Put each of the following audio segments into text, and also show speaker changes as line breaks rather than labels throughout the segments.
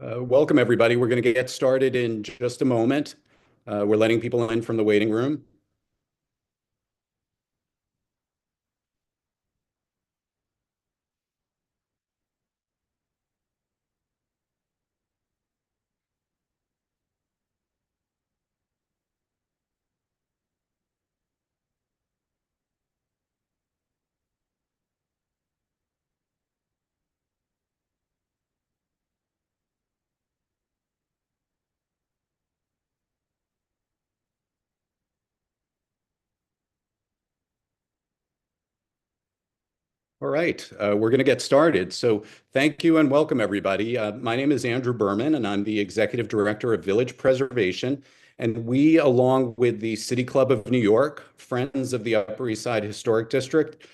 Welcome, everybody. We're going to get started in just a moment. We're letting people in from the waiting room. All right, we're going to get started. So thank you and welcome, everybody. My name is Andrew Berman, and I'm the Executive Director of Village Preservation. And we, along with the City Club of New York, Friends of the Upper East Side Historic District,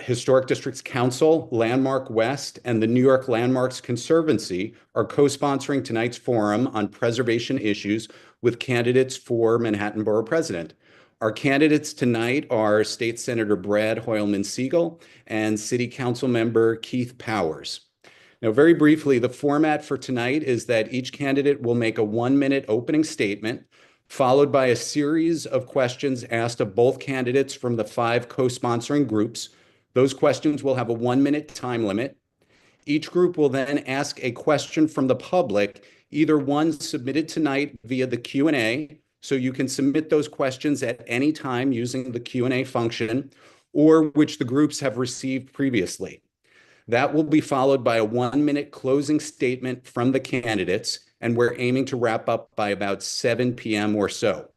Historic Districts Council, Landmark West, and the New York Landmarks Conservancy are co-sponsoring tonight's forum on preservation issues with candidates for Manhattan Borough President. Our candidates tonight are State Senator Brad Hoylman-Siegel and City Council Member Keith Powers. Now, very briefly, the format for tonight is that each candidate will make a 1-minute opening statement, followed by a series of questions asked of both candidates from the 5 co-sponsoring groups. Those questions will have a 1-minute time limit. Each group will then ask a question from the public, either one submitted tonight via the Q&A, so you can submit those questions at any time using the Q&A function, or which the groups have received previously. That will be followed by a 1-minute closing statement from the candidates, and we're aiming to wrap up by about 7 p.m. or so.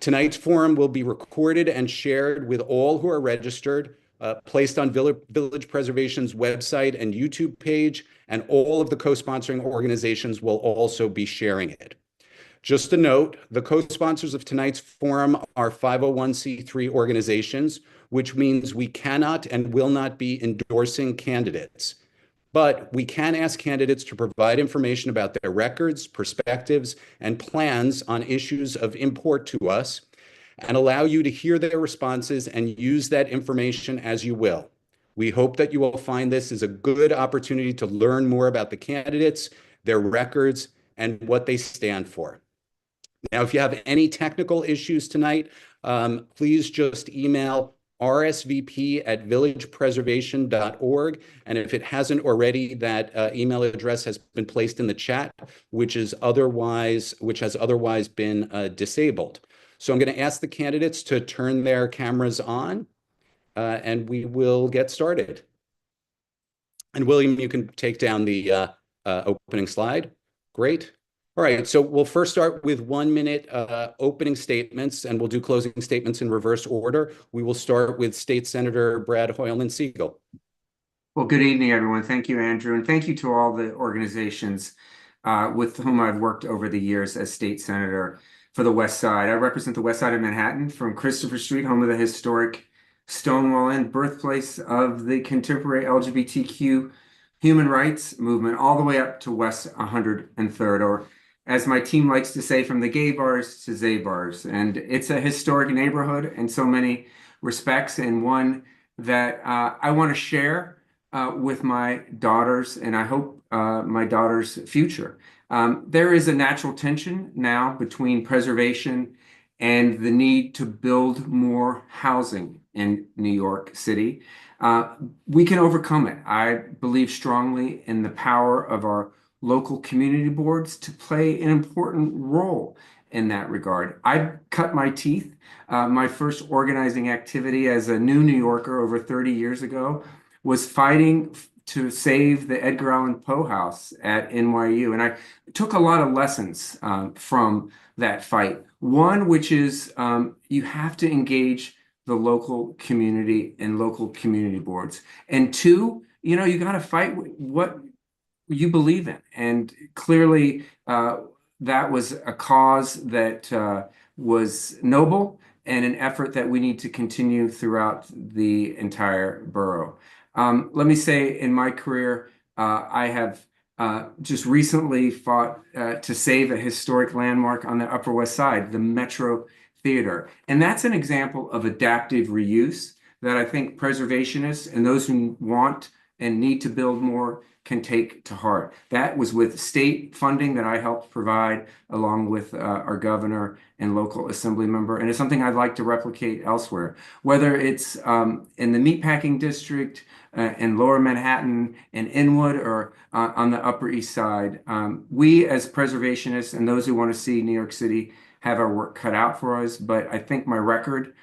Tonight's forum will be recorded and shared with all who are registered, placed on Village Preservation's website and YouTube page, and all of the co-sponsoring organizations will also be sharing it. Just a note, the co-sponsors of tonight's forum are 501c3 organizations, which means we cannot and will not be endorsing candidates. But we can ask candidates to provide information about their records, perspectives, and plans on issues of import to us, and allow you to hear their responses and use that information as you will. We hope that you will find this is a good opportunity to learn more about the candidates, their records, and what they stand for. Now, if you have any technical issues tonight, please just email rsvp@villagepreservation.org. And if it hasn't already, that email address has been placed in the chat, which has otherwise been disabled. So I'm going to ask the candidates to turn their cameras on, and we will get started. And William, you can take down the opening slide. Great. All right, so we'll first start with 1-minute opening statements, and we'll do closing statements in reverse order. We will start with State Senator Brad Hoylman-Siegel.
Well, good evening, everyone. Thank you, Andrew, and thank you to all the organizations with whom I've worked over the years as state senator for the West Side. I represent the West Side of Manhattan, from Christopher Street, home of the historic Stonewall Inn, birthplace of the contemporary LGBTQ human rights movement, all the way up to West 103rd, or as my team likes to say, from the gay bars to Zay bars. And it's a historic neighborhood in so many respects, and one that I want to share with my daughters, and I hope my daughters' future. There is a natural tension now between preservation and the need to build more housing in New York City. We can overcome it. I believe strongly in the power of our local community boards to play an important role in that regard. I cut my teeth. My first organizing activity as a new New Yorker over 30 years ago was fighting to save the Edgar Allan Poe House at NYU. And I took a lot of lessons from that fight. One, which is you have to engage the local community and local community boards. And two, you got to fight what you believe in. And clearly, that was a cause that was noble and an effort that we need to continue throughout the entire borough. Let me say, in my career, I have just recently fought to save a historic landmark on the Upper West Side, the Metro Theater. And that's an example of adaptive reuse that I think preservationists and those who want and need to build more can take to heart. That was with state funding that I helped provide along with our governor and local assembly member. And it's something I'd like to replicate elsewhere, whether it's in the meatpacking district, in Lower Manhattan and Inwood, or on the Upper East Side. We as preservationists and those who want to see New York City have our work cut out for us, but I think my record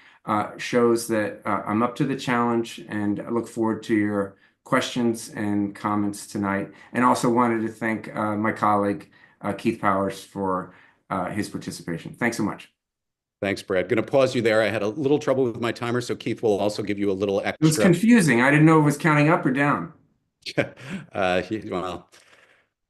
shows that I'm up to the challenge, and I look forward to your questions and comments tonight. And also wanted to thank my colleague, Keith Powers, for his participation. Thanks so much.
Thanks, Brad. Going to pause you there. I had a little trouble with my timer, so Keith will also give you a little
It was
extra.
confusing. I didn't know it was counting up or down.
Well,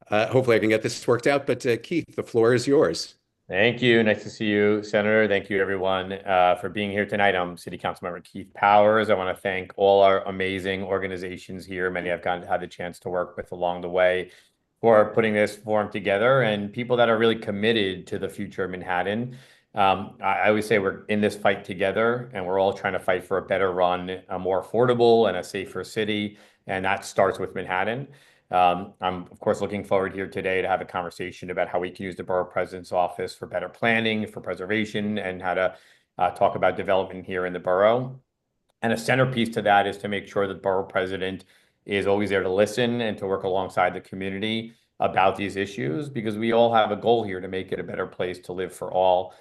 hopefully I can get this worked out. But Keith, the floor is yours.
Thank you. Nice to see you, Senator. Thank you, everyone, for being here tonight. I'm City Council Member Keith Powers. I want to thank all our amazing organizations here. Many I've had the chance to work with along the way for putting this forum together, and people that are really committed to the future of Manhattan. I always say we're in this fight together, and we're all trying to fight for a better run, a more affordable and a safer city, and that starts with Manhattan. I'm, of course, looking forward here today to have a conversation about how we can use the Borough President's Office for better planning, for preservation, and how to talk about development here in the borough. And a centerpiece to that is to make sure that the Borough President is always there to listen and to work alongside the community about these issues, because we all have a goal here to make it a better place to live for all.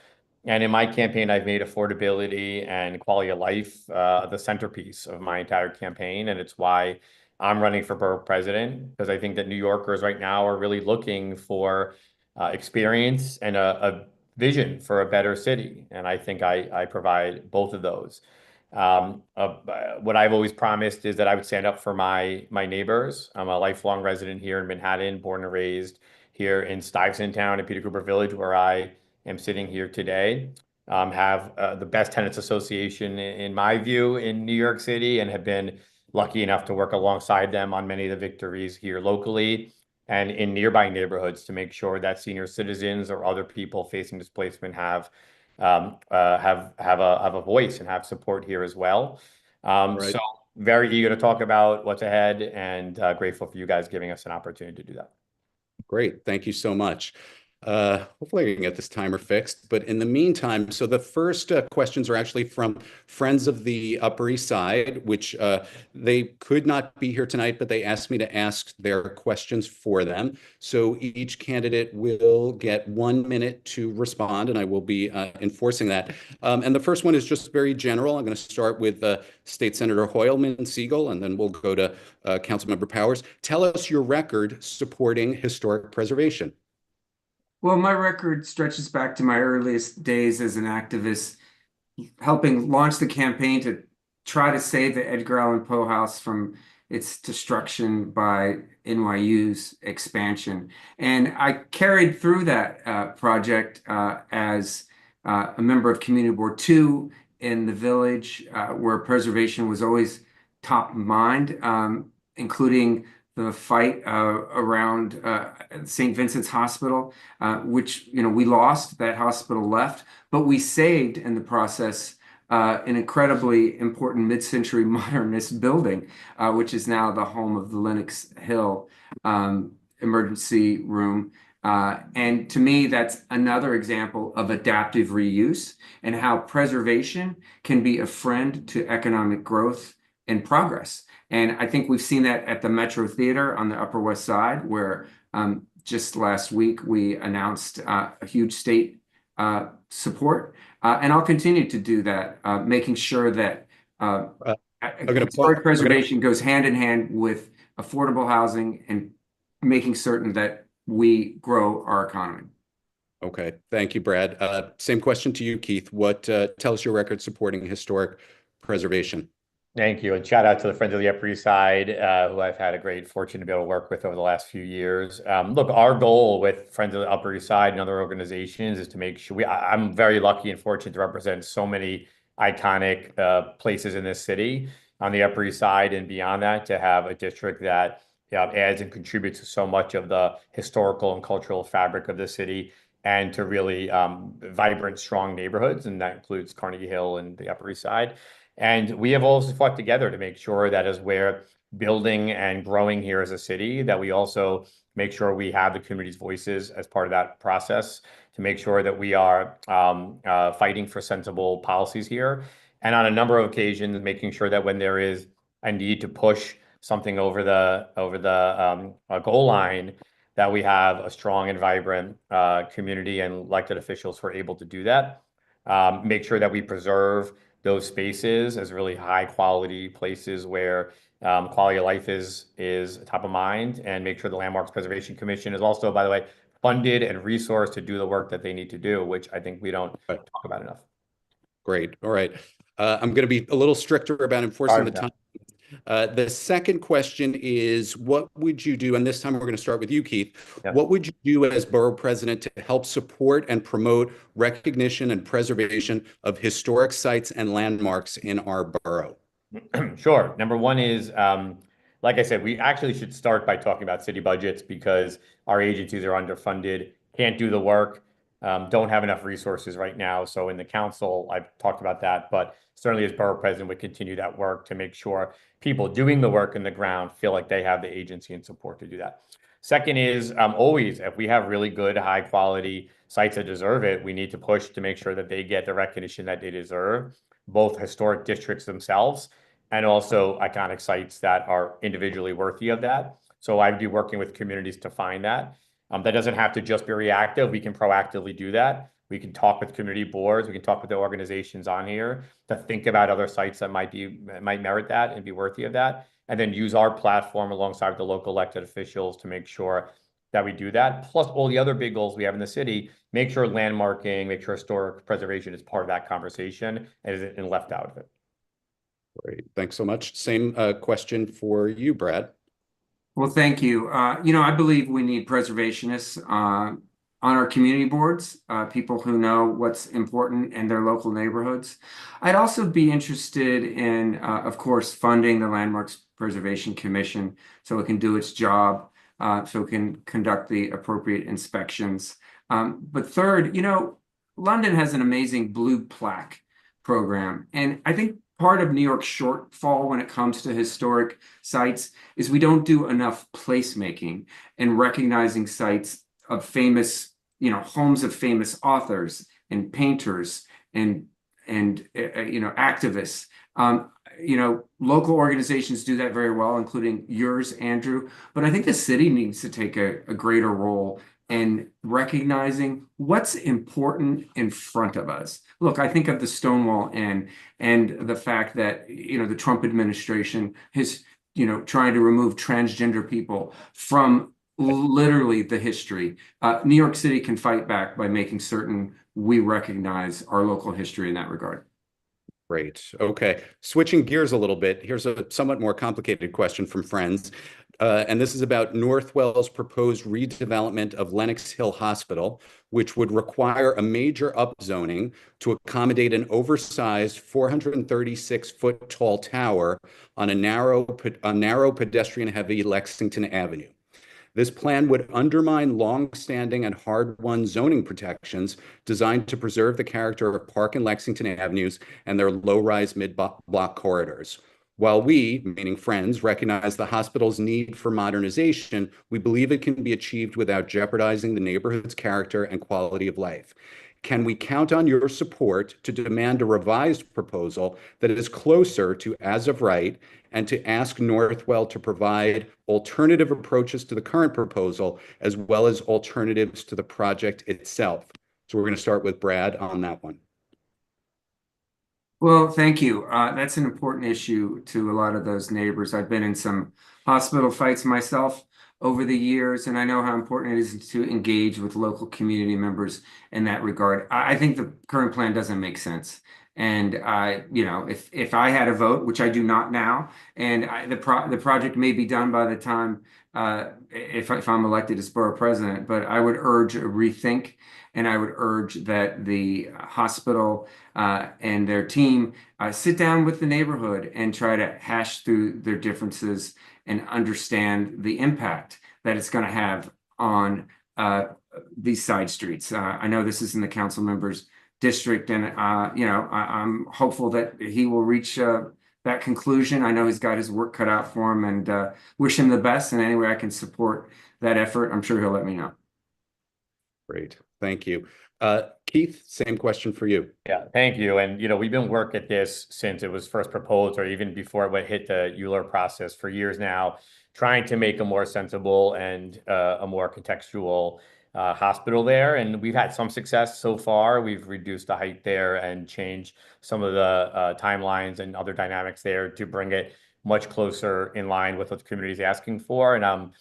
And in my campaign, I've made affordability and quality of life the centerpiece of my entire campaign. And it's why I'm running for borough president, because I think that New Yorkers right now are really looking for experience and a vision for a better city. And I think I provide both of those. What I've always promised is that I would stand up for my neighbors. I'm a lifelong resident here in Manhattan, born and raised here in Stuyvesant Town and Peter Cooper Village, where I am sitting here today. Have the best tenants association, in my view, in New York City, and have been lucky enough to work alongside them on many of the victories here locally and in nearby neighborhoods to make sure that senior citizens or other people facing displacement have a voice and have support here as well.
Right.
So very eager to talk about what's ahead, and grateful for you guys giving us an opportunity to do that.
Great. Thank you so much. Hopefully I can get this timer fixed. But in the meantime, so the first questions are actually from friends of the Upper East Side, which they could not be here tonight, but they asked me to ask their questions for them. So each candidate will get 1 minute to respond, and I will be enforcing that. And the first one is just very general. I'm going to start with State Senator Hoylman Siegel, and then we'll go to Councilmember Powers. Tell us your record supporting historic preservation.
Well, my record stretches back to my earliest days as an activist, helping launch the campaign to try to save the Edgar Allan Poe House from its destruction by NYU's expansion. And I carried through that project as a member of Community Board 2 in the village, where preservation was always top of mind, including the fight around St. Vincent's Hospital, which we lost. That hospital left, but we saved in the process an incredibly important mid-century modernist building, which is now the home of the Lenox Hill emergency room. And to me, that's another example of adaptive reuse and how preservation can be a friend to economic growth and progress. And I think we've seen that at the Metro Theater on the Upper West Side, where just last week we announced a huge state support. And I'll continue to do that, making sure that historic preservation goes hand in hand with affordable housing and making certain that we grow our economy.
Okay, thank you, Brad. Same question to you, Keith. What tell us your record supporting historic preservation?
Thank you. And shout out to the Friends of the Upper East Side, who I've had a great fortune to be able to work with over the last few years. Look, our goal with Friends of the Upper East Side and other organizations is to make sure I'm very lucky and fortunate to represent so many iconic places in this city on the Upper East Side and beyond that, to have a district that adds and contributes to so much of the historical and cultural fabric of the city, and to really vibrant, strong neighborhoods. And that includes Carnegie Hill and the Upper East Side. And we have also fought together to make sure that as we're building and growing here as a city, that we also make sure we have the community's voices as part of that process to make sure that we are fighting for sensible policies here. And on a number of occasions, making sure that when there is a need to push something over the goal line, that we have a strong and vibrant community and elected officials who are able to do that. Make sure that we preserve those spaces as really high quality places where quality of life is top of mind, and make sure the Landmarks Preservation Commission is also, by the way, funded and resourced to do the work that they need to do, which I think we don't talk about enough.
Great. All right. I'm going to be a little stricter about enforcing the time. The second question is, what would you do? And this time we're going to start with you, Keith.
Yep.
What would you do as borough president to help support and promote recognition and preservation of historic sites and landmarks in our borough?
Sure. Number one is, like I said, we actually should start by talking about city budgets, because our agencies are underfunded, can't do the work, don't have enough resources right now. So in the council, I've talked about that, but certainly as borough president, we continue that work to make sure people doing the work in the ground feel like they have the agency and support to do that. Second is, always, if we have really good, high quality sites that deserve it, we need to push to make sure that they get the recognition that they deserve, both historic districts themselves and also iconic sites that are individually worthy of that. So I'd be working with communities to find that. That doesn't have to just be reactive. We can proactively do that. We can talk with community boards. We can talk with the organizations on here to think about other sites that might merit that and be worthy of that, and then use our platform alongside the local elected officials to make sure that we do that. Plus all the other big goals we have in the city, make sure landmarking, make sure historic preservation is part of that conversation and isn't left out of it.
Great. Thanks so much. Same question for you, Brad.
Well, thank you. I believe we need preservationists on our community boards, people who know what's important in their local neighborhoods. I'd also be interested in, of course, funding the Landmarks Preservation Commission so it can do its job, so it can conduct the appropriate inspections. But third, London has an amazing blue plaque program, and I think part of New York's shortfall when it comes to historic sites is we don't do enough placemaking and recognizing sites of famous, homes of famous authors and painters and activists. Local organizations do that very well, including yours, Andrew. But I think the city needs to take a greater role and recognizing what's important in front of us. Look, I think of the Stonewall Inn and the fact that, the Trump administration is, trying to remove transgender people from literally the history. New York City can fight back by making certain we recognize our local history in that regard.
Great. Okay. Switching gears a little bit, here's a somewhat more complicated question from friends. And this is about Northwell's proposed redevelopment of Lenox Hill Hospital, which would require a major upzoning to accommodate an oversized 436-foot tall tower on a narrow pedestrian-heavy Lexington Avenue. This plan would undermine long-standing and hard-won zoning protections designed to preserve the character of Park and Lexington Avenues and their low-rise mid-block corridors. While we, meaning Friends, recognize the hospital's need for modernization, we believe it can be achieved without jeopardizing the neighborhood's character and quality of life. Can we count on your support to demand a revised proposal that is closer to as of right, and to ask Northwell to provide alternative approaches to the current proposal, as well as alternatives to the project itself? So we're going to start with Brad on that one.
Well, thank you. That's an important issue to a lot of those neighbors. I've been in some hospital fights myself over the years, and I know how important it is to engage with local community members in that regard. I think the current plan doesn't make sense. And if I had a vote, which I do not now, and the project may be done by the time if I'm elected as borough president, but I would urge a rethink, and I would urge that the hospital and their team sit down with the neighborhood and try to hash through their differences and understand the impact that it's going to have on these side streets. I know this is in the council member's district, and I'm hopeful that he will reach that conclusion. I know he's got his work cut out for him, and wish him the best. And any way I can support that effort, I'm sure he'll let me know.
Great. Thank you. Keith, same question for you.
Yeah, thank you. And, we've been working at this since it was first proposed or even before it hit the Euler process for years now, trying to make a more sensible and a more contextual hospital there. And we've had some success so far. We've reduced the height there and changed some of the timelines and other dynamics there to bring it much closer in line with what the community is asking for. And I'm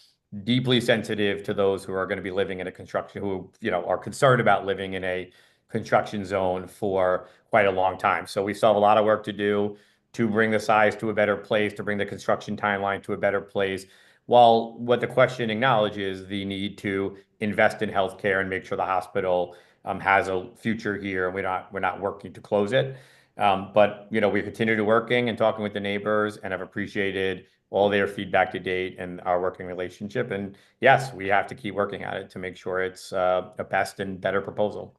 deeply sensitive to those who are going to be living in a construction, who, are concerned about living in a construction zone for quite a long time. So we still have a lot of work to do to bring the size to a better place, to bring the construction timeline to a better place. While what the question acknowledges the need to invest in healthcare and make sure the hospital has a future here, and we're not working to close it. But we continue to working and talking with the neighbors, and have appreciated all their feedback to date and our working relationship. And yes, we have to keep working at it to make sure it's a best and better proposal.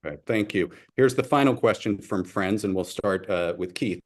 Okay, thank you. Here's the final question from friends, and we'll start with Keith.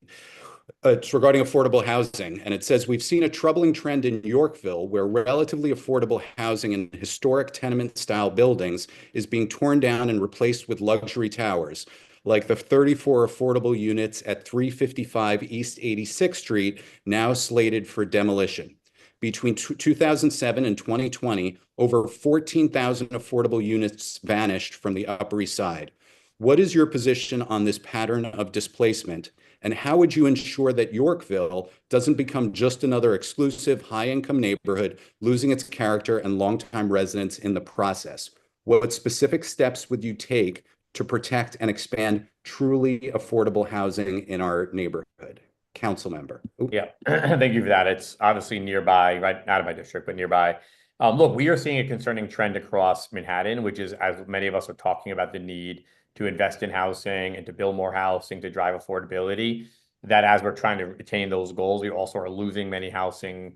It's regarding affordable housing, and it says, we've seen a troubling trend in Yorkville where relatively affordable housing in historic tenement-style buildings is being torn down and replaced with luxury towers, like the 34 affordable units at 355 East 86th Street, now slated for demolition. Between 2007 and 2020, over 14,000 affordable units vanished from the Upper East Side. What is your position on this pattern of displacement? And how would you ensure that Yorkville doesn't become just another exclusive high-income neighborhood, losing its character and longtime residents in the process? What specific steps would you take to protect and expand truly affordable housing in our neighborhood? Council member. Ooh.
Yeah, thank you for that. It's obviously nearby, right out of my district, but nearby. Look, we are seeing a concerning trend across Manhattan, which is, as many of us are talking about, the need to invest in housing and to build more housing to drive affordability, that as we're trying to attain those goals, we also are losing many housing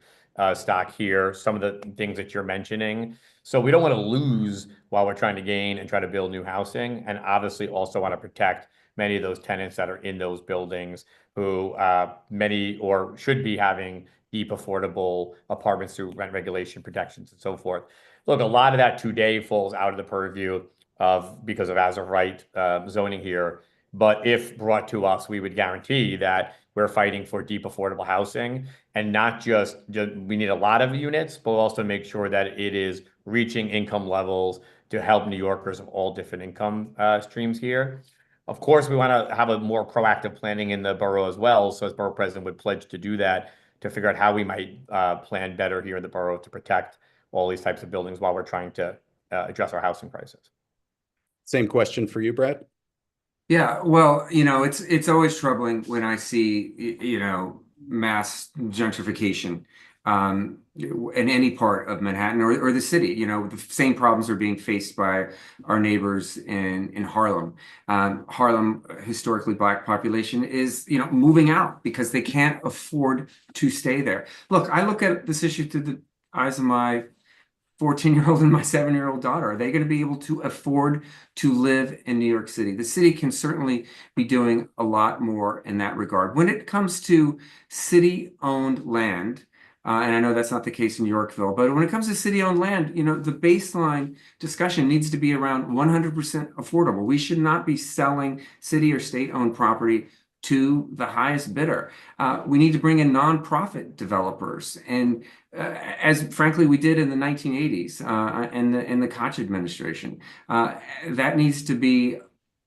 stock here, some of the things that you're mentioning. So we don't want to lose while we're trying to gain and try to build new housing, and obviously also want to protect many of those tenants that are in those buildings who many or should be having deep affordable apartments through rent regulation protections and so forth. Look, a lot of that today falls out of the purview of because of as of right zoning here. But if brought to us, we would guarantee that we're fighting for deep affordable housing, and not just we need a lot of units, but also make sure that it is reaching income levels to help New Yorkers of all different income streams here. Of course, we want to have a more proactive planning in the borough as well. So as borough president would pledge to do that, to figure out how we might plan better here in the borough to protect all these types of buildings while we're trying to address our housing crisis.
Same question for you, Brad.
Yeah, well, it's always troubling when I see, mass gentrification in any part of Manhattan or the city. The same problems are being faced by our neighbors in Harlem. Harlem, historically Black population, is, moving out because they can't afford to stay there. Look, I look at this issue through the eyes of my 14-year-old and my 7-year-old daughter. Are they going to be able to afford to live in New York City? The city can certainly be doing a lot more in that regard. When it comes to city-owned land, and I know that's not the case in Yorkville, but when it comes to city-owned land, the baseline discussion needs to be around 100% affordable. We should not be selling city or state-owned property to the highest bidder. We need to bring in nonprofit developers, and as frankly we did in the 1980s in the Koch administration. That needs to be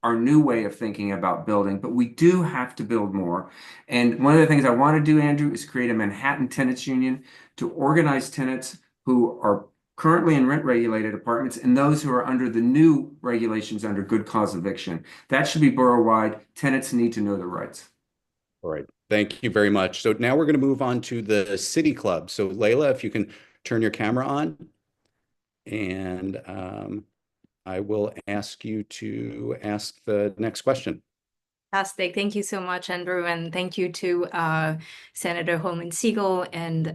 our new way of thinking about building, but we do have to build more. And one of the things I want to do, Andrew, is create a Manhattan Tenants Union to organize tenants who are currently in rent-regulated apartments and those who are under the new regulations under good cause eviction. That should be borough-wide. Tenants need to know their rights.
All right. Thank you very much. So now we're going to move on to the City Club. So Layla, if you can turn your camera on, and I will ask you to ask the next question.
Fantastic. Thank you so much, Andrew, and thank you to Senator Holman Siegel and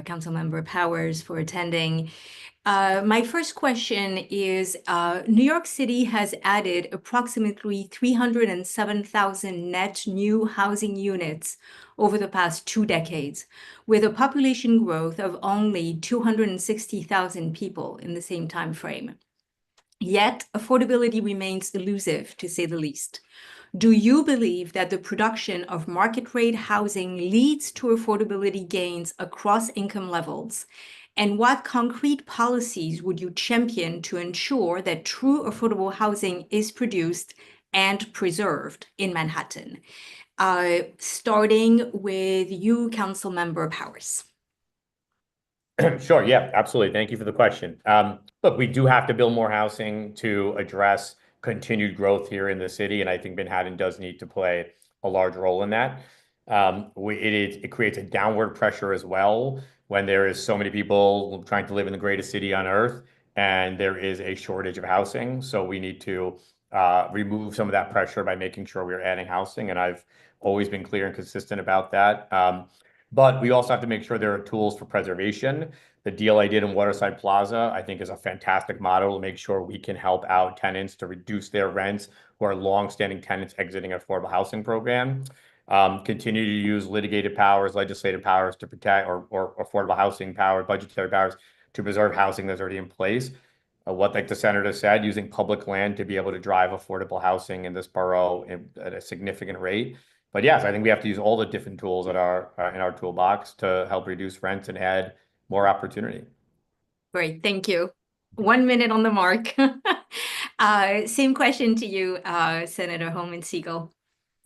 Councilmember Powers for attending. My first question is, New York City has added approximately 307,000 net new housing units over the past 2 decades, with a population growth of only 260,000 people in the same time frame. Yet, affordability remains elusive, to say the least. Do you believe that the production of market rate housing leads to affordability gains across income levels? And what concrete policies would you champion to ensure that true affordable housing is produced and preserved in Manhattan? Starting with you, Councilmember Powers.
Sure. Yeah, absolutely. Thank you for the question. Look, we do have to build more housing to address continued growth here in the city, and I think Manhattan does need to play a large role in that. It creates a downward pressure as well when there is so many people trying to live in the greatest city on earth, and there is a shortage of housing. So we need to remove some of that pressure by making sure we're adding housing, and I've always been clear and consistent about that. But we also have to make sure there are tools for preservation. The deal I did in Waterside Plaza, I think, is a fantastic model to make sure we can help out tenants to reduce their rents who are longstanding tenants exiting an affordable housing program. Continue to use litigated powers, legislative powers to protect, or affordable housing power, budgetary powers to preserve housing that's already in place. What, like the senator said, using public land to be able to drive affordable housing in this borough at a significant rate. But yes, I think we have to use all the different tools that are in our toolbox to help reduce rents and add more opportunity.
Great, thank you. 1 minute on the mark. Same question to you, Senator Holman Siegel.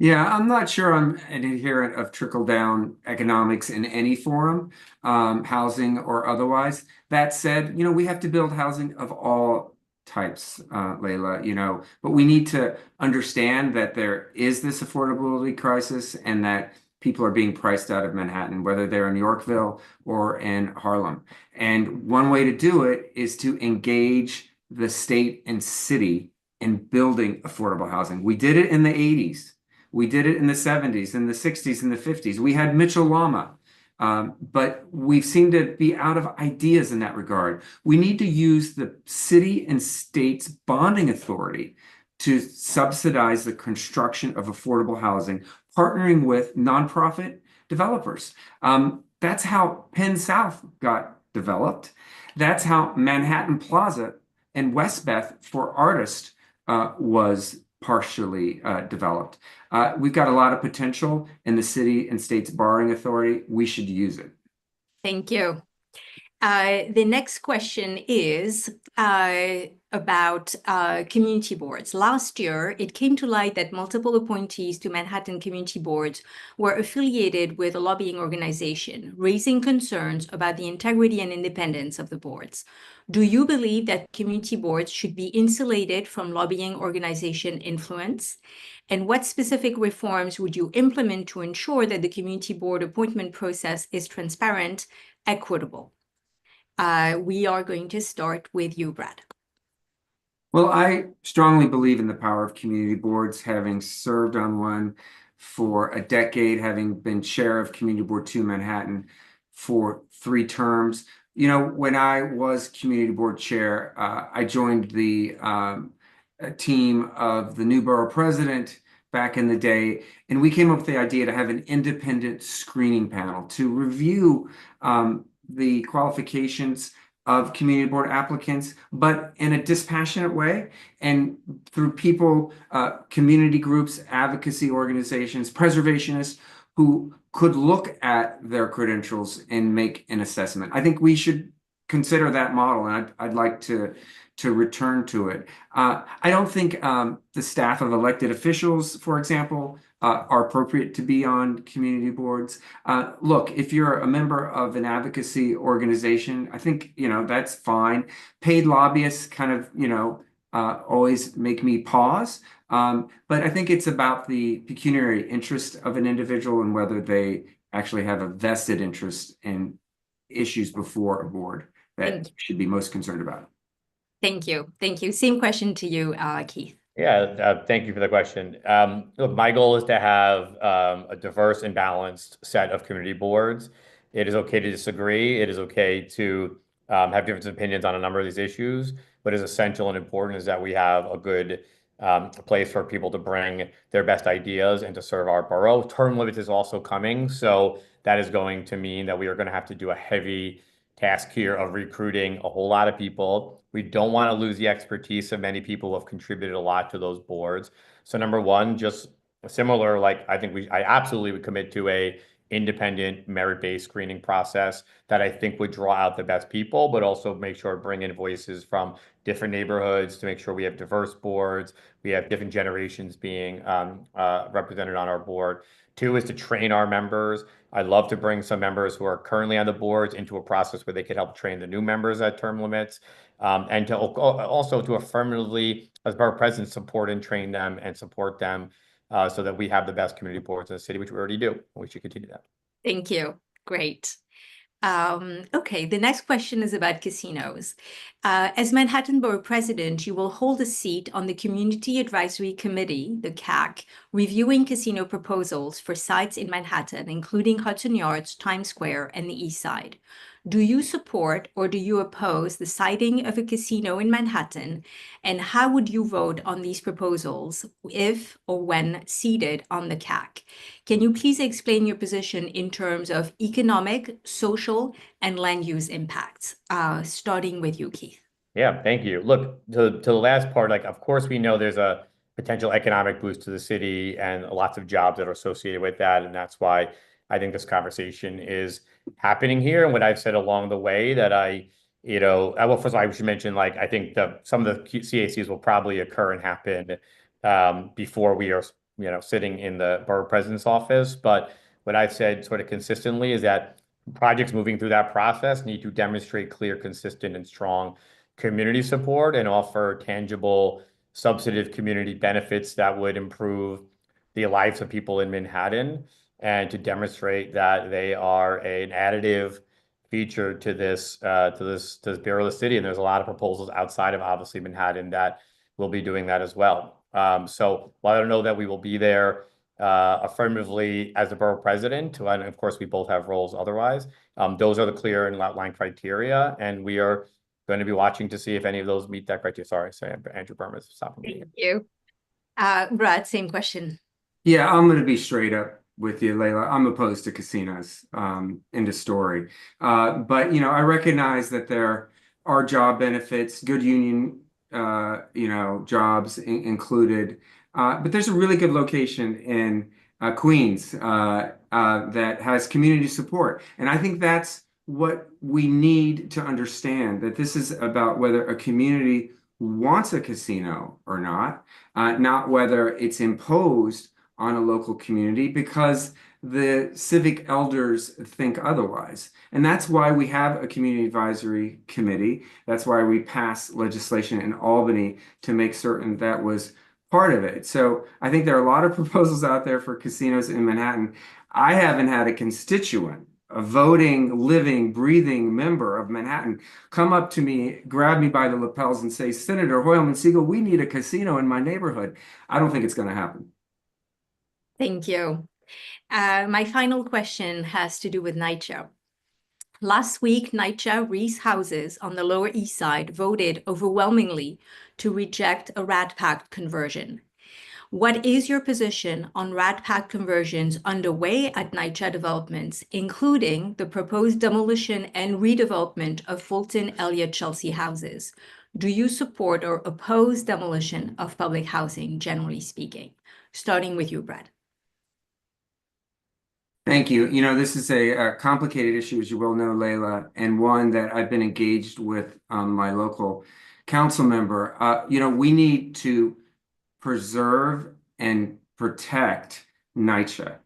Yeah, I'm not sure I'm an adherent of trickle-down economics in any forum, housing or otherwise. That said, we have to build housing of all types, Layla, but we need to understand that there is this affordability crisis and that people are being priced out of Manhattan, whether they're in Yorkville or in Harlem. And one way to do it is to engage the state and city in building affordable housing. We did it in the 80s. We did it in the 70s, in the 60s, and the 50s. We had Mitchell Lama, but we seem to be out of ideas in that regard. We need to use the city and state's bonding authority to subsidize the construction of affordable housing, partnering with nonprofit developers. That's how Penn South got developed. That's how Manhattan Plaza and Westbeth for Artists was partially developed. We've got a lot of potential in the city and state's borrowing authority. We should use it.
Thank you. The next question is about community boards. Last year, it came to light that multiple appointees to Manhattan community boards were affiliated with a lobbying organization, raising concerns about the integrity and independence of the boards. Do you believe that community boards should be insulated from lobbying organization influence? And what specific reforms would you implement to ensure that the community board appointment process is transparent, equitable? We are going to start with you, Brad.
Well, I strongly believe in the power of community boards, having served on one for a decade, having been chair of Community Board 2 Manhattan for 3 terms. When I was community board chair, I joined the team of the new borough president back in the day, and we came up with the idea to have an independent screening panel to review the qualifications of community board applicants, but in a dispassionate way and through people, community groups, advocacy organizations, preservationists who could look at their credentials and make an assessment. I think we should consider that model, and I'd like to return to it. I don't think the staff of elected officials, for example, are appropriate to be on community boards. Look, if you're a member of an advocacy organization, I think, that's fine. Paid lobbyists kind of, always make me pause. But I think it's about the pecuniary interest of an individual and whether they actually have a vested interest in issues before a board that should be most concerned about.
Thank you. Thank you. Same question to you, Keith.
Yeah, thank you for the question. Look, my goal is to have a diverse and balanced set of community boards. It is okay to disagree. It is okay to have different opinions on a number of these issues. What is essential and important is that we have a good place for people to bring their best ideas and to serve our borough. Term limits is also coming, so that is going to mean that we are going to have to do a heavy task here of recruiting a whole lot of people. We don't want to lose the expertise of many people who have contributed a lot to those boards. So number one, just similar, like I absolutely would commit to a independent merit-based screening process that I think would draw out the best people, but also make sure to bring in voices from different neighborhoods to make sure we have diverse boards, we have different generations being represented on our board. Two is to train our members. I'd love to bring some members who are currently on the boards into a process where they could help train the new members at term limits, and to also to affirmatively, as borough president, support and train them and support them so that we have the best community boards in the city, which we already do. We should continue that.
Thank you. Great. Okay, the next question is about casinos. As Manhattan Borough President, you will hold a seat on the Community Advisory Committee, the CAC, reviewing casino proposals for sites in Manhattan, including Hudson Yards, Times Square, and the East Side. Do you support or do you oppose the siting of a casino in Manhattan? And how would you vote on these proposals if or when seated on the CAC? Can you please explain your position in terms of economic, social, and land use impacts? Starting with you, Keith.
Yeah, thank you. Look, to the last part, like, of course, we know there's a potential economic boost to the city and lots of jobs that are associated with that. And that's why I think this conversation is happening here. And what I've said along the way that well, first of all, I should mention, like, I think some of the CACs will probably occur and happen before we are, sitting in the borough president's office. But what I've said sort of consistently is that projects moving through that process need to demonstrate clear, consistent, and strong community support and offer tangible, substantive community benefits that would improve the lives of people in Manhattan, and to demonstrate that they are an additive feature to this Borough of the city. And there's a lot of proposals outside of obviously Manhattan that will be doing that as well. So while I don't know that we will be there affirmatively as the borough president, and of course we both have roles otherwise, those are the clear and outlined criteria, and we are going to be watching to see if any of those meet that criteria. Sorry, Andrew Berman is stopping me.
Thank you. Brad, same question.
Yeah, I'm going to be straight up with you, Layla. I'm opposed to casinos. End of story. But I recognize that there are job benefits, good union, jobs included. But there's a really good location in Queens that has community support, and I think that's what we need to understand, that this is about whether a community wants a casino or not whether it's imposed on a local community because the civic elders think otherwise. And that's why we have a community advisory committee. That's why we passed legislation in Albany to make certain that was part of it. So I think there are a lot of proposals out there for casinos in Manhattan. I haven't had a constituent, a voting, living, breathing member of Manhattan come up to me, grab me by the lapels and say, Senator Hoylman Siegel, we need a casino in my neighborhood. I don't think it's going to happen.
Thank you. My final question has to do with NYCHA. Last week, NYCHA Reese houses on the Lower East Side voted overwhelmingly to reject a Rat Pack conversion. What is your position on Rat Pack conversions underway at NYCHA developments, including the proposed demolition and redevelopment of Fulton, Elliott, Chelsea houses? Do you support or oppose demolition of public housing, generally speaking? Starting with you, Brad.
Thank you. This is a complicated issue, as you well know, Layla, and one that I've been engaged with my local council member. We need to preserve and protect NYCHA.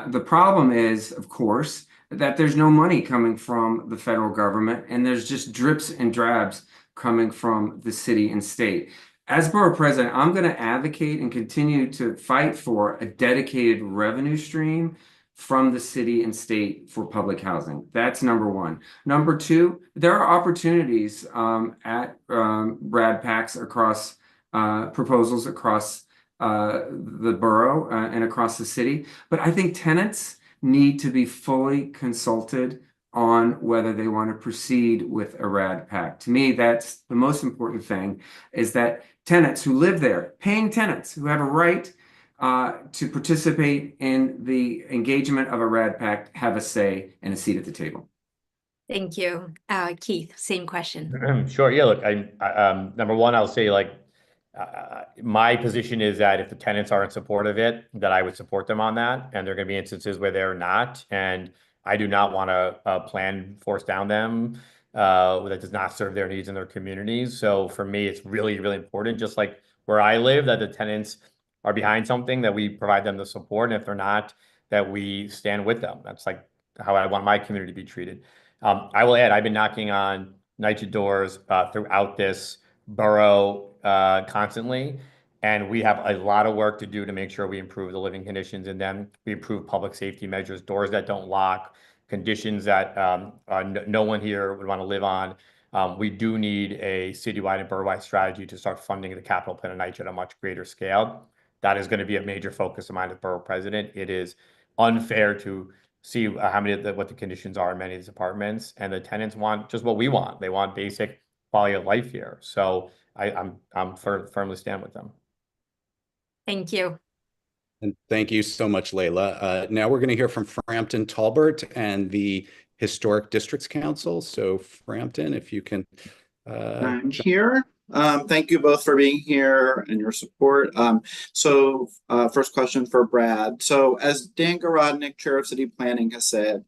The problem is, of course, that there's no money coming from the federal government, and there's just drips and drabs coming from the city and state. As borough president, I'm going to advocate and continue to fight for a dedicated revenue stream from the city and state for public housing. That's number one. Number two, there are opportunities at Brad Packs across proposals across the borough and across the city. But I think tenants need to be fully consulted on whether they want to proceed with a RAD pact. To me, that's the most important thing, is that tenants who live there, paying tenants who have a right to participate in the engagement of a RAD pact, have a say and a seat at the table.
Thank you. Keith, same question.
Sure. Yeah. Look, number one, I'll say my position is that if the tenants are in support of it, that I would support them on that. And there are going to be instances where they're not. And I do not want to plan force down them that does not serve their needs in their communities. So for me, it's really, really important, just like where I live, that the tenants are behind something, that we provide them the support. And if they're not, that we stand with them. That's like how I want my community to be treated. I will add, I've been knocking on NYCHA doors throughout this borough constantly, and we have a lot of work to do to make sure we improve the living conditions in them. We improve public safety measures, doors that don't lock, conditions that no one here would want to live on. We do need a citywide and borough-wide strategy to start funding the capital plan of NYCHA at a much greater scale. That is going to be a major focus of mine as borough president. It is unfair to see what the conditions are in many of these apartments, and the tenants want just what we want. They want basic quality of life here. So I'm firmly stand with them.
Thank you.
And thank you so much, Layla. Now we're going to hear from Frampton Talbert and the Historic Districts Council. So Frampton, if you can.
I'm here. Thank you both for being here and your support. First question for Brad. So as Dan Garodnick, Chair of City Planning, has said,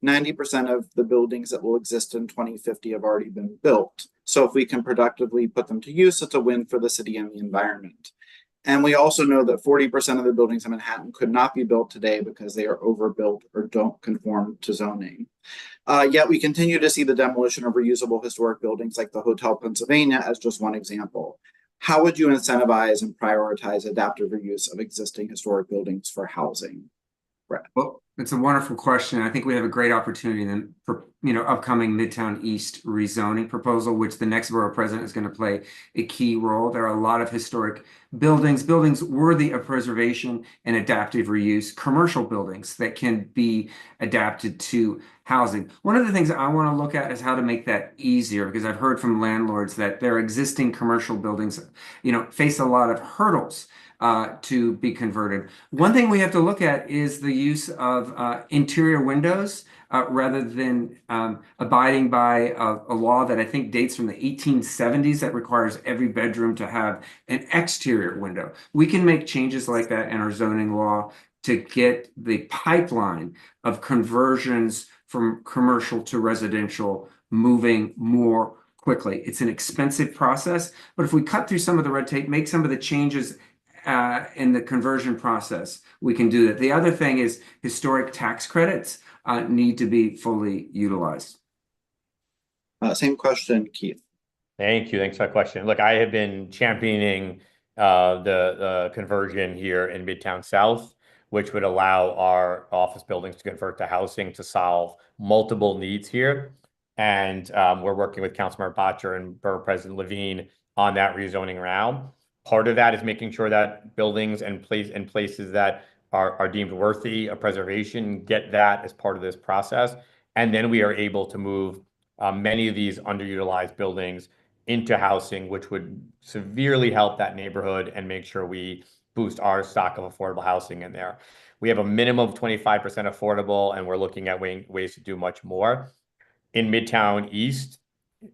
90% of the buildings that will exist in 2050 have already been built. So if we can productively put them to use, it's a win for the city and the environment. And we also know that 40% of the buildings in Manhattan could not be built today because they are overbuilt or don't conform to zoning. Yet we continue to see the demolition of reusable historic buildings like the Hotel Pennsylvania as just one example. How would you incentivize and prioritize adaptive reuse of existing historic buildings for housing? Brett.
Well, it's a wonderful question. I think we have a great opportunity then for upcoming Midtown East rezoning proposal, which the next borough president is going to play a key role. There are a lot of historic buildings worthy of preservation and adaptive reuse, commercial buildings that can be adapted to housing. One of the things I want to look at is how to make that easier, because I've heard from landlords that their existing commercial buildings, face a lot of hurdles to be converted. One thing we have to look at is the use of interior windows rather than abiding by a law that I think dates from the 1870s that requires every bedroom to have an exterior window. We can make changes like that in our zoning law to get the pipeline of conversions from commercial to residential moving more quickly. It's an expensive process, but if we cut through some of the red tape, make some of the changes in the conversion process, we can do that. The other thing is historic tax credits need to be fully utilized.
Same question, Keith.
Thank you. Thanks for that question. Look, I have been championing the conversion here in Midtown South, which would allow our office buildings to convert to housing to solve multiple needs here. And we're working with Councilmember Bottcher and Borough President Levine on that rezoning round. Part of that is making sure that buildings and places that are deemed worthy of preservation get that as part of this process. And then we are able to move many of these underutilized buildings into housing, which would severely help that neighborhood and make sure we boost our stock of affordable housing in there. We have a minimum of 25% affordable, and we're looking at ways to do much more. In Midtown East,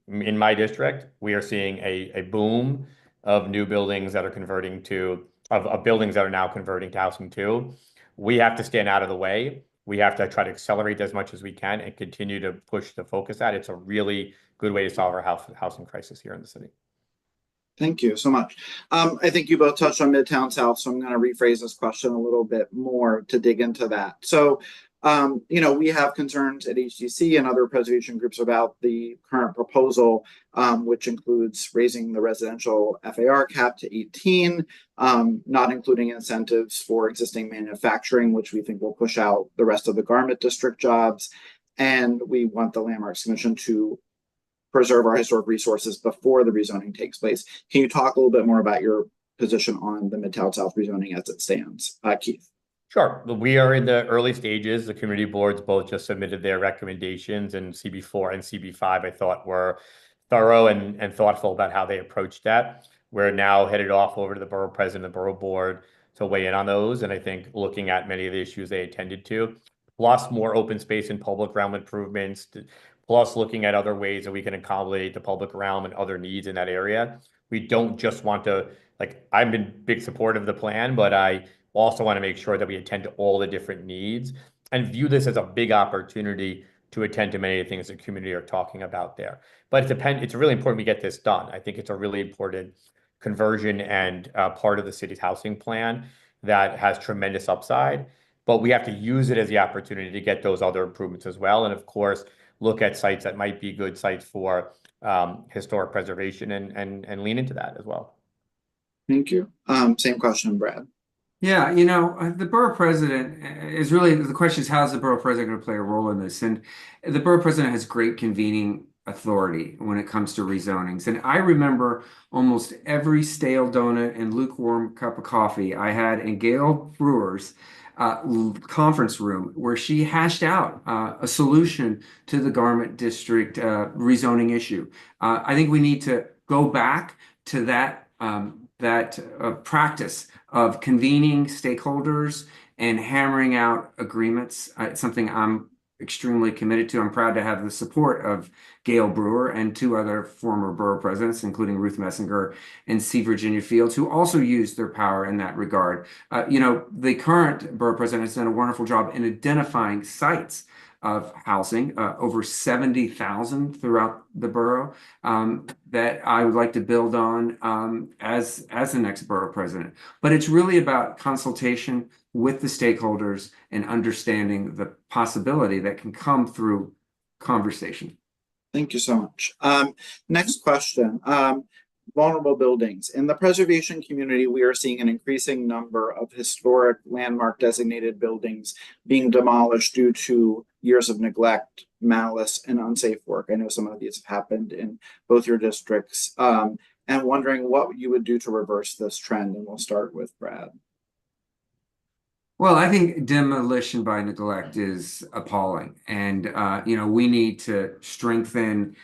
in my district, we are seeing a boom of new buildings that are converting to, of buildings that are now converting to housing too. We have to stand out of the way. We have to try to accelerate as much as we can and continue to push the focus at. It's a really good way to solve our housing crisis here in the city.
Thank you so much. I think you both touched on Midtown South, so I'm going to rephrase this question a little bit more to dig into that. So, we have concerns at HDC and other preservation groups about the current proposal, which includes raising the residential FAR cap to 18, not including incentives for existing manufacturing, which we think will push out the rest of the garment district jobs. And we want the Landmarks Commission to preserve our historic resources before the rezoning takes place. Can you talk a little bit more about your position on the Midtown South rezoning as it stands? Keith.
Sure. We are in the early stages. The community boards both just submitted their recommendations, and CB4 and CB5 I thought were thorough and thoughtful about how they approached that. We're now headed off over to the borough president and borough board to weigh in on those. And I think looking at many of the issues they attended to, plus more open space and public realm improvements, plus looking at other ways that we can accommodate the public realm and other needs in that area. We don't just want to, like, I'm in big support of the plan, but I also want to make sure that we attend to all the different needs and view this as a big opportunity to attend to many of the things the community are talking about there. But it's really important we get this done. I think it's a really important conversion and part of the city's housing plan that has tremendous upside, but we have to use it as the opportunity to get those other improvements as well. And of course, look at sites that might be good sites for historic preservation and lean into that as well.
Thank you. Same question, Brad.
Yeah, you know, the borough president is really, the question is, how's the borough president going to play a role in this? And the borough president has great convening authority when it comes to rezonings. And I remember almost every stale donut and lukewarm cup of coffee I had in Gail Brewer's conference room, where she hashed out a solution to the Garment District rezoning issue. I think we need to go back to that practice of convening stakeholders and hammering out agreements. It's something I'm extremely committed to. I'm proud to have the support of Gail Brewer and two other former borough presidents, including Ruth Messinger and C. Virginia Fields, who also used their power in that regard. You know, the current borough president has done a wonderful job in identifying sites of housing, over 70,000 throughout the borough, that I would like to build on as the next borough president. But it's really about consultation with the stakeholders and understanding the possibility that can come through conversation.
Thank you so much. Next question. Vulnerable buildings. In the preservation community, we are seeing an increasing number of historic landmark designated buildings being demolished due to years of neglect, malice, and unsafe work. I know some of these have happened in both your districts, and wondering what you would do to reverse this trend. And we'll start with Brad.
Well, I think demolition by neglect is appalling. And, you know, we need to strengthen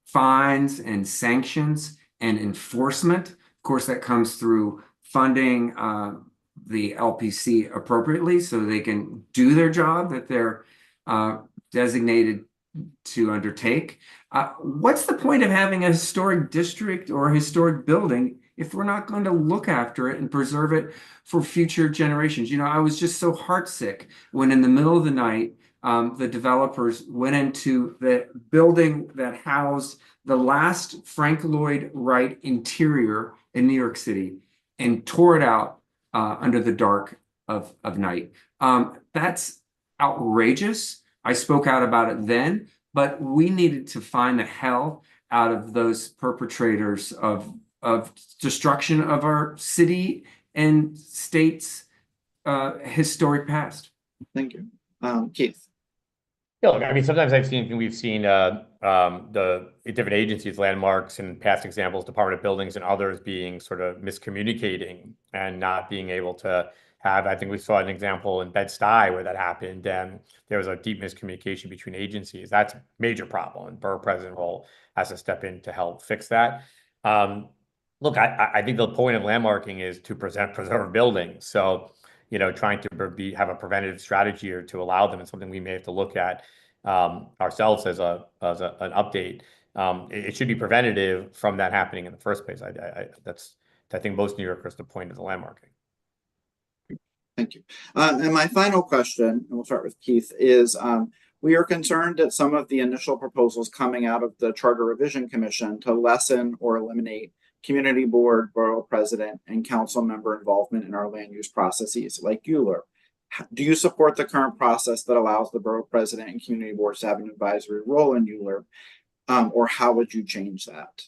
fines and sanctions and enforcement. Of course, that comes through funding the LPC appropriately so they can do their job that they're designated to undertake. What's the point of having a historic district or a historic building if we're not going to look after it and preserve it for future generations? You know, I was just so heartsick when in the middle of the night, the developers went into the building that housed the last Frank Lloyd Wright interior in New York City and tore it out under the dark of night. That's outrageous. I spoke out about it then, but we needed to find the hell out of those perpetrators of destruction of our city and state's historic past.
Thank you. Keith.
Yeah, look, I mean, sometimes we've seen the different agencies, landmarks, and past examples, Department of Buildings and others being sort of miscommunicating and not being able to have. I think we saw an example in Bed-Stuy where that happened, and there was a deep miscommunication between agencies. That's a major problem, and borough president role has to step in to help fix that. Look, I think the point of landmarking is to preserve buildings. So, you know, trying to have a preventative strategy or to allow them is something we may have to look at ourselves as an update. It should be preventative from that happening in the first place. I think most New Yorkers, the point of the landmarking.
Thank you. And my final question, and we'll start with Keith, is we are concerned that some of the initial proposals coming out of the Charter Revision Commission to lessen or eliminate community board, borough president, and council member involvement in our land use processes, like ULURP. Do you support the current process that allows the borough president and community boards to have an advisory role in ULURP, or how would you change that?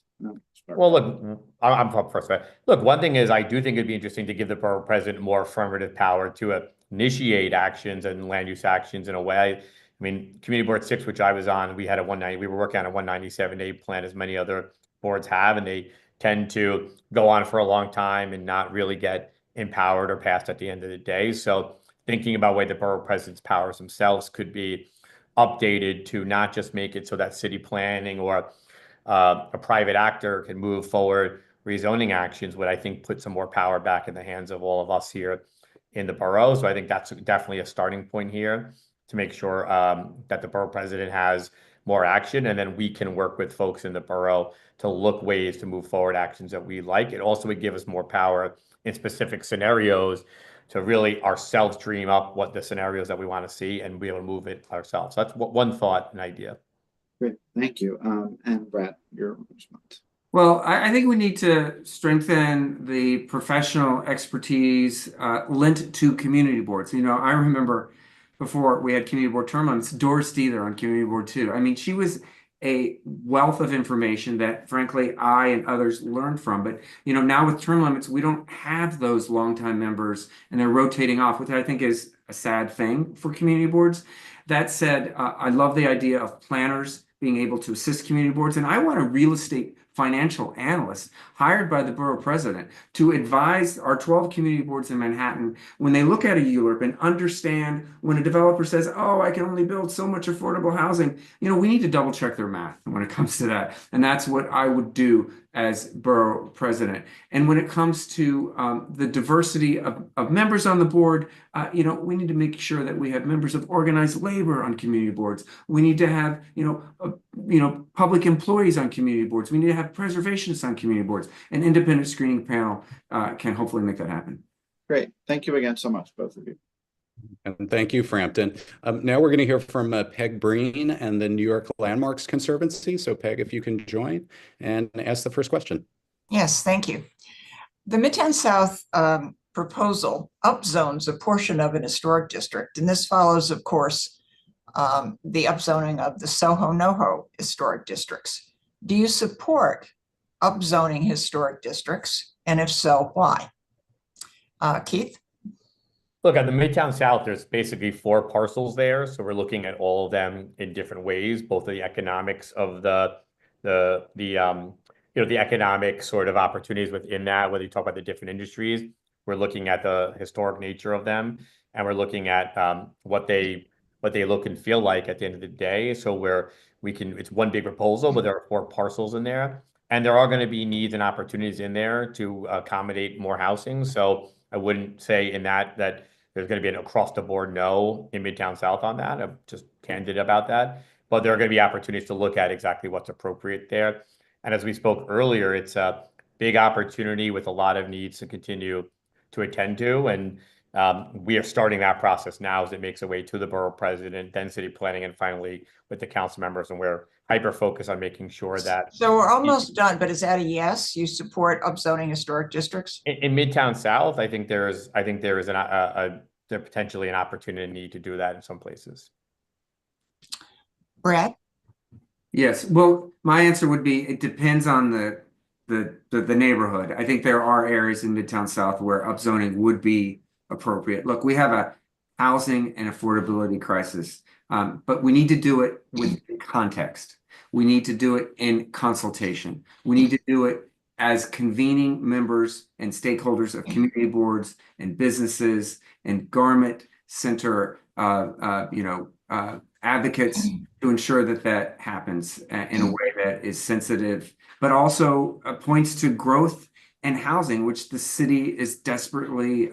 Well, look, I'm up first. Look, one thing is I do think it'd be interesting to give the borough president more affirmative power to initiate actions and land use actions in a way I mean, Community Board 6, which I was on, we were working on a 197-day plan, as many other boards have, and they tend to go on for a long time and not really get empowered or passed at the end of the day. So thinking about where the borough president's powers themselves could be updated to not just make it so that city planning or a private actor can move forward rezoning actions, would I think put some more power back in the hands of all of us here in the borough. So I think that's definitely a starting point here to make sure that the borough president has more action, and then we can work with folks in the borough to look ways to move forward actions that we like. It also would give us more power in specific scenarios to really ourselves dream up what the scenarios that we want to see and be able to move it ourselves. So that's one thought, an idea.
Great, thank you. And Brad, your response.
Well, I think we need to strengthen the professional expertise lent to community boards. You know, I remember before we had community board term limits, Doris Steether on community board 2. I mean, she was a wealth of information that, frankly, I and others learned from. But, you know, now with term limits, we don't have those longtime members and they're rotating off, which I think is a sad thing for community boards. That said, I love the idea of planners being able to assist community boards. And I want a real estate financial analyst hired by the borough president to advise our 12 community boards in Manhattan when they look at a ULURP and understand when a developer says, oh, I can only build so much affordable housing. You know, we need to double check their math when it comes to that. And that's what I would do as borough president. And when it comes to the diversity of members on the board, you know, we need to make sure that we have members of organized labor on community boards. We need to have, public employees on community boards. We need to have preservationists on community boards. An independent screening panel can hopefully make that happen.
Great. Thank you again so much, both of you.
And thank you, Frampton. Now we're going to hear from Peg Breen and the New York Landmarks Conservancy. So Peg, if you can join and ask the first question.
Yes, thank you. The Midtown South proposal upzones a portion of an historic district, and this follows, of course, the upzoning of the Soho-NoHo historic districts. Do you support upzoning historic districts? And if so, why? Keith?
Look, at the Midtown South, there's basically 4 parcels there. So we're looking at all of them in different ways, both the economics of the economic sort of opportunities within that, whether you talk about the different industries. We're looking at the historic nature of them, and we're looking at what they look and feel like at the end of the day. So it's one big proposal, but there are 4 parcels in there, and there are going to be needs and opportunities in there to accommodate more housing. So I wouldn't say in that there's going to be an across the board no in Midtown South on that. I'm just candid about that, but there are going to be opportunities to look at exactly what's appropriate there. And as we spoke earlier, it's a big opportunity with a lot of needs to continue to attend to. And we are starting that process now as it makes its way to the borough president, then city planning, and finally with the council members. And we're hyper-focused on making sure that.
So we're almost done, but is that a yes? You support upzoning historic districts?
In Midtown South, I think there is potentially an opportunity and need to do that in some places.
Brad?
Yes. Well, my answer would be it depends on the neighborhood. I think there are areas in Midtown South where upzoning would be appropriate. Look, we have a housing and affordability crisis, but we need to do it with context. We need to do it in consultation. We need to do it as convening members and stakeholders of community boards and businesses and garment center, advocates to ensure that happens in a way that is sensitive, but also points to growth and housing, which the city is desperately,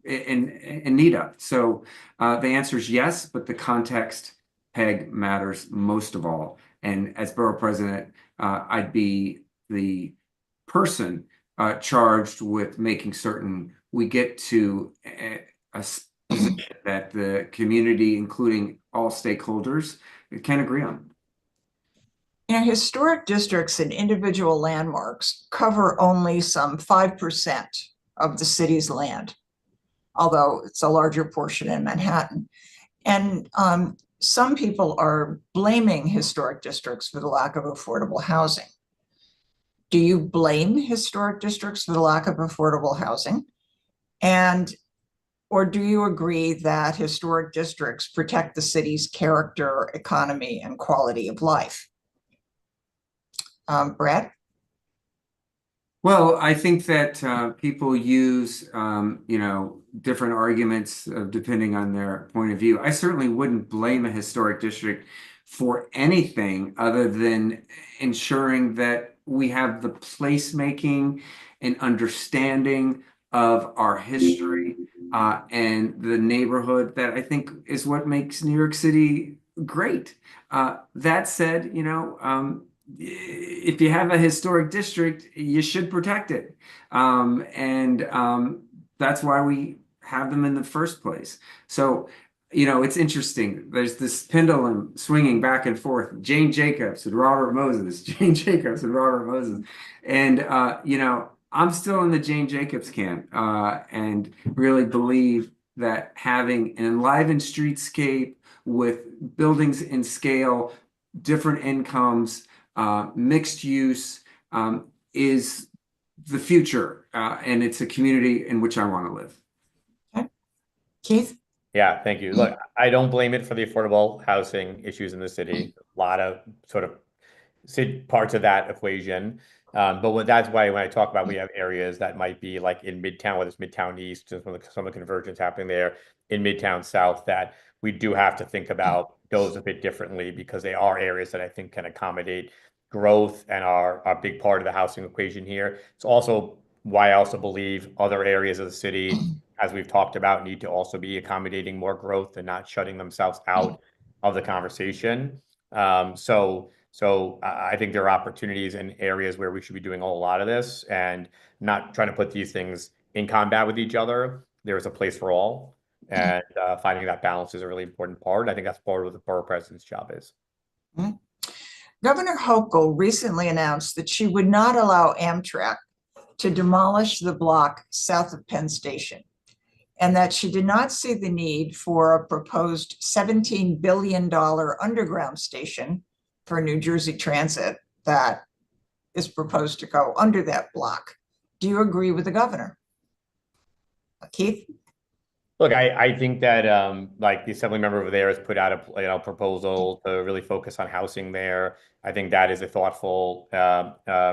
in need of. So the answer is yes, but the context, Peg, matters most of all. And as borough president, I'd be the person charged with making certain we get to a position that the community, including all stakeholders, can agree on.
You know, historic districts and individual landmarks cover only some 5% of the city's land, although it's a larger portion in Manhattan. And some people are blaming historic districts for the lack of affordable housing. Do you blame historic districts for the lack of affordable housing? And Or do you agree that historic districts protect the city's character, economy, and quality of life? Brad?
Well, I think that people use, different arguments depending on their point of view. I certainly wouldn't blame a historic district for anything other than ensuring that we have the placemaking and understanding of our history and the neighborhood that I think is what makes New York City great. That said, if you have a historic district, you should protect it. That's why we have them in the first place. So, it's interesting. There's this pendulum swinging back and forth. Jane Jacobs and Robert Moses, Jane Jacobs and Robert Moses. And, I'm still in the Jane Jacobs camp and really believe that having an enlivened streetscape with buildings in scale, different incomes, mixed use is the future, and it's a community in which I want to live.
Okay. Keith?
Yeah, thank you. Look, I don't blame it for the affordable housing issues in the city. A lot of sort of parts of that equation. But that's why when I talk about we have areas that might be like in Midtown, whether it's Midtown East, some of the convergence happening there, in Midtown South, that we do have to think about those a bit differently because they are areas that I think can accommodate growth and are a big part of the housing equation here. It's also why I also believe other areas of the city, as we've talked about, need to also be accommodating more growth and not shutting themselves out of the conversation. So I think there are opportunities in areas where we should be doing a lot of this and not trying to put these things in combat with each other. There's a place for all, and finding that balance is a really important part. I think that's part of what the borough president's job is.
Governor Hochul recently announced that she would not allow Amtrak to demolish the block south of Penn Station, and that she did not see the need for a proposed $17 billion underground station for New Jersey Transit that is proposed to go under that block. Do you agree with the governor? Keith?
Look, I think that like the assembly member over there has put out a proposal to really focus on housing there. I think that is a thoughtful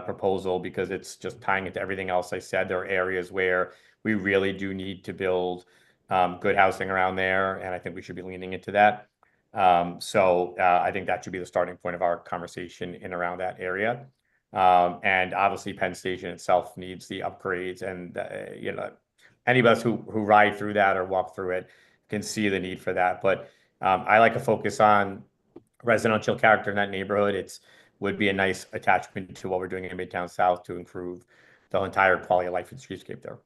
proposal because it's just tying into everything else I said. There are areas where we really do need to build good housing around there, and I think we should be leaning into that. So I think that should be the starting point of our conversation in around that area. And obviously Penn Station itself needs the upgrades, and any of us who ride through that or walk through it can see the need for that. But I like to focus on residential character in that neighborhood. It would be a nice attachment to what we're doing in Midtown South to improve the entire quality of life and streetscape there.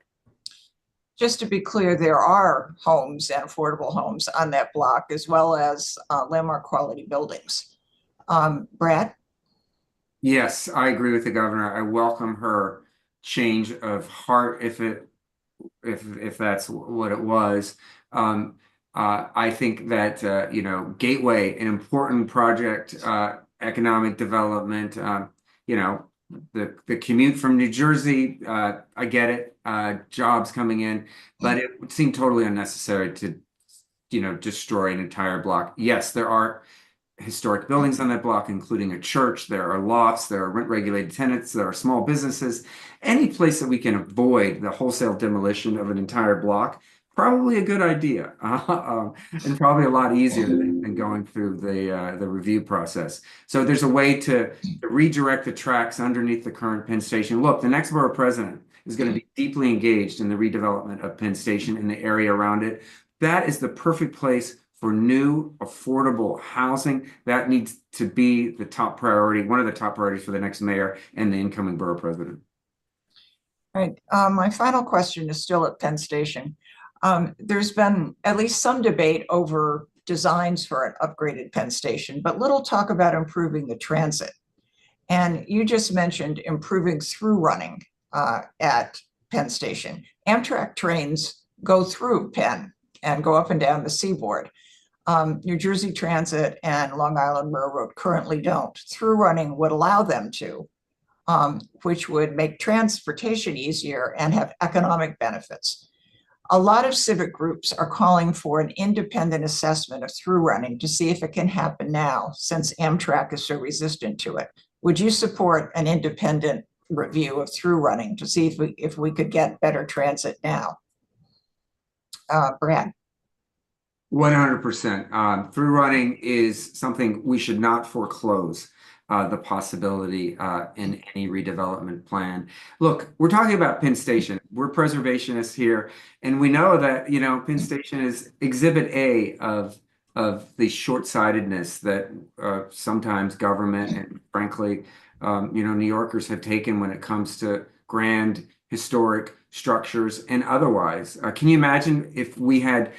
Just to be clear, there are homes and affordable homes on that block, as well as landmark quality buildings. Brad?
Yes, I agree with the governor. I welcome her change of heart if that's what it was. I think that Gateway, an important project, economic development, the commute from New Jersey, I get it, jobs coming in, but it would seem totally unnecessary to destroy an entire block. Yes, there are historic buildings on that block, including a church. There are lofts, there are rent-regulated tenants, there are small businesses. Any place that we can avoid the wholesale demolition of an entire block, probably a good idea, and probably a lot easier than going through the review process. So there's a way to redirect the tracks underneath the current Penn Station. Look, the next borough president is going to be deeply engaged in the redevelopment of Penn Station and the area around it. That is the perfect place for new, affordable housing. That needs to be the top priority, one of the top priorities for the next mayor and the incoming borough president.
Right. My final question is still at Penn Station. There's been at least some debate over designs for an upgraded Penn Station, but little talk about improving the transit. And you just mentioned improving through running at Penn Station. Amtrak trains go through Penn and go up and down the seaboard. New Jersey Transit and Long Island Railroad currently don't. Through running would allow them to, which would make transportation easier and have economic benefits. A lot of civic groups are calling for an independent assessment of through running to see if it can happen now, since Amtrak is so resistant to it. Would you support an independent review of through running to see if we could get better transit now? Brad.
100%. Through running is something we should not foreclose the possibility in any redevelopment plan. Look, we're talking about Penn Station. We're preservationists here, and we know that, you know, Penn Station is exhibit A of the short-sightedness that sometimes government and frankly, you know, New Yorkers have taken when it comes to grand historic structures and otherwise. Can you imagine if we had,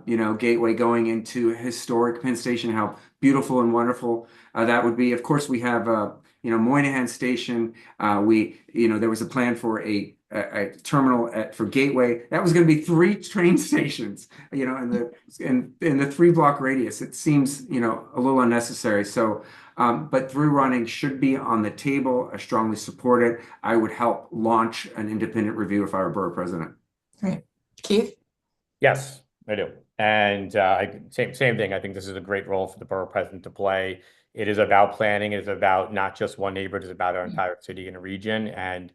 you know, Gateway going into historic Penn Station, how beautiful and wonderful that would be? Of course, we have, you know, Moynihan Station. You know, there was a plan for a terminal for Gateway. That was going to be 3 train stations, you know, in the 3-block radius. It seems, you know, a little unnecessary. So, but through running should be on the table. I strongly support it. I would help launch an independent review if I were borough president.
Great. Keith?
Yes, I do. And same thing. I think this is a great role for the borough president to play. It is about planning. It is about not just one neighborhood. It's about our entire city and region. And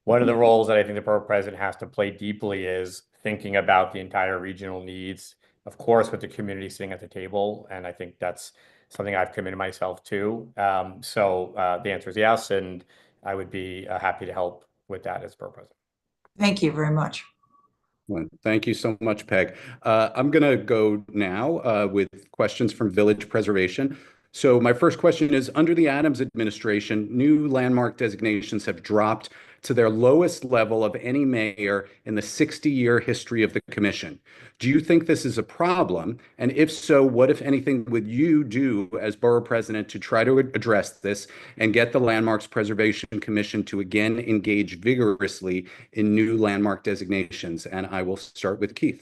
one of the roles that I think the borough president has to play deeply is thinking about the entire regional needs, of course, with the community sitting at the table. And I think that's something I've committed myself to. So the answer is yes, and I would be happy to help with that as borough president.
Thank you very much.
Well, thank you so much, Peg. I'm going to go now with questions from Village Preservation. So my first question is, under the Adams administration, new landmark designations have dropped to their lowest level of any mayor in the 60-year history of the commission. Do you think this is a problem? And if so, what, if anything, would you do as borough president to try to address this and get the Landmarks Preservation Commission to again engage vigorously in new landmark designations? And I will start with Keith.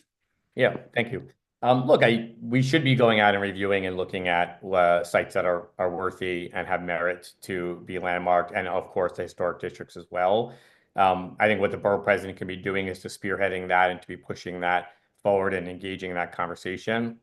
Yeah, thank you. Look, we should be going out and reviewing and looking at sites that are worthy and have merit to be landmarked, and of course the historic districts as well. I think what the borough president can be doing is to spearheading that and to be pushing that forward and engaging in that conversation,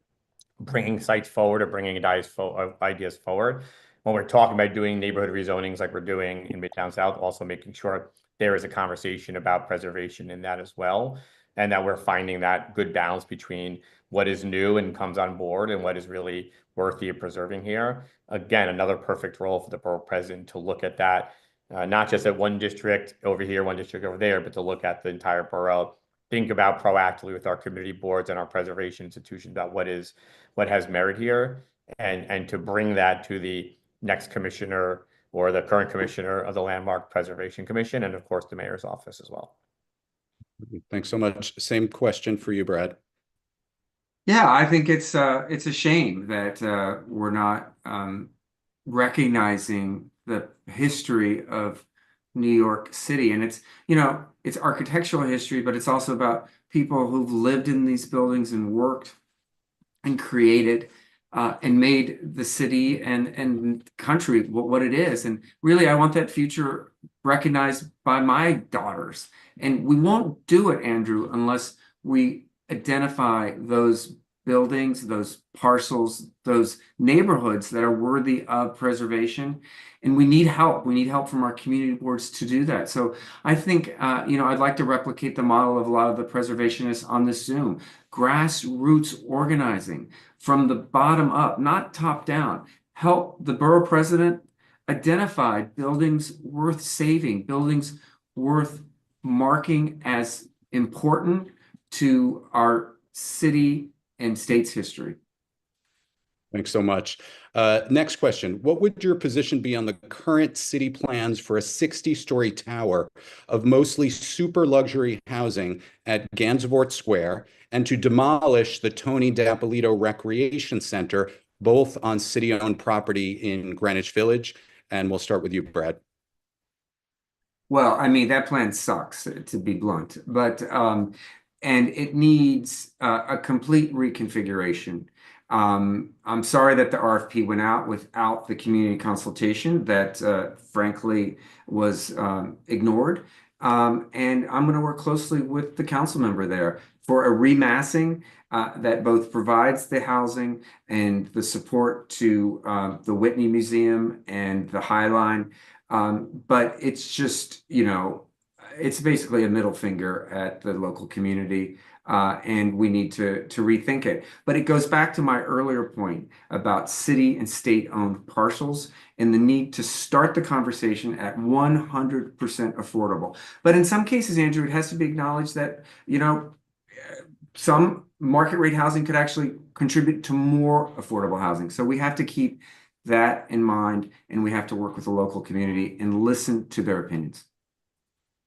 bringing sites forward or bringing ideas forward. When we're talking about doing neighborhood rezonings like we're doing in Midtown South, also making sure there is a conversation about preservation in that as well, and that we're finding that good balance between what is new and comes on board and what is really worthy of preserving here. Again, another perfect role for the borough president to look at that, not just at one district over here, one district over there, but to look at the entire borough, think about proactively with our community boards and our preservation institutions about what has merit here, and to bring that to the next commissioner or the current commissioner of the Landmark Preservation Commission, and of course the mayor's office as well.
Thanks so much. Same question for you, Brad.
Yeah, I think it's a shame that we're not recognizing the history of New York City. And it's, you know, it's architectural history, but it's also about people who've lived in these buildings and worked and created and made the city and country what it is. And really, I want that future recognized by my daughters. And we won't do it, Andrew, unless we identify those buildings, those parcels, those neighborhoods that are worthy of preservation. And we need help. We need help from our community boards to do that. So I think, you know, I'd like to replicate the model of a lot of the preservationists on this Zoom. Grassroots organizing from the bottom up, not top down. Help the borough president identify buildings worth saving, buildings worth marking as important to our city and state's history.
Thanks so much. Next question. What would your position be on the current city plans for a 60-story tower of mostly super luxury housing at Gansevoort Square and to demolish the Tony D'Appolito Recreation Center, both on city-owned property in Greenwich Village? And we'll start with you, Brad.
Well, I mean, that plan sucks, to be blunt, but and it needs a complete reconfiguration. I'm sorry that the RFP went out without the community consultation that frankly was ignored. And I'm going to work closely with the council member there for a remassing that both provides the housing and the support to the Whitney Museum and the High Line. But it's just, it's basically a middle finger at the local community. And we need to rethink it. But it goes back to my earlier point about city and state-owned parcels and the need to start the conversation at 100% affordable. But in some cases, Andrew, it has to be acknowledged that, some market rate housing could actually contribute to more affordable housing. So we have to keep that in mind, and we have to work with the local community and listen to their opinions.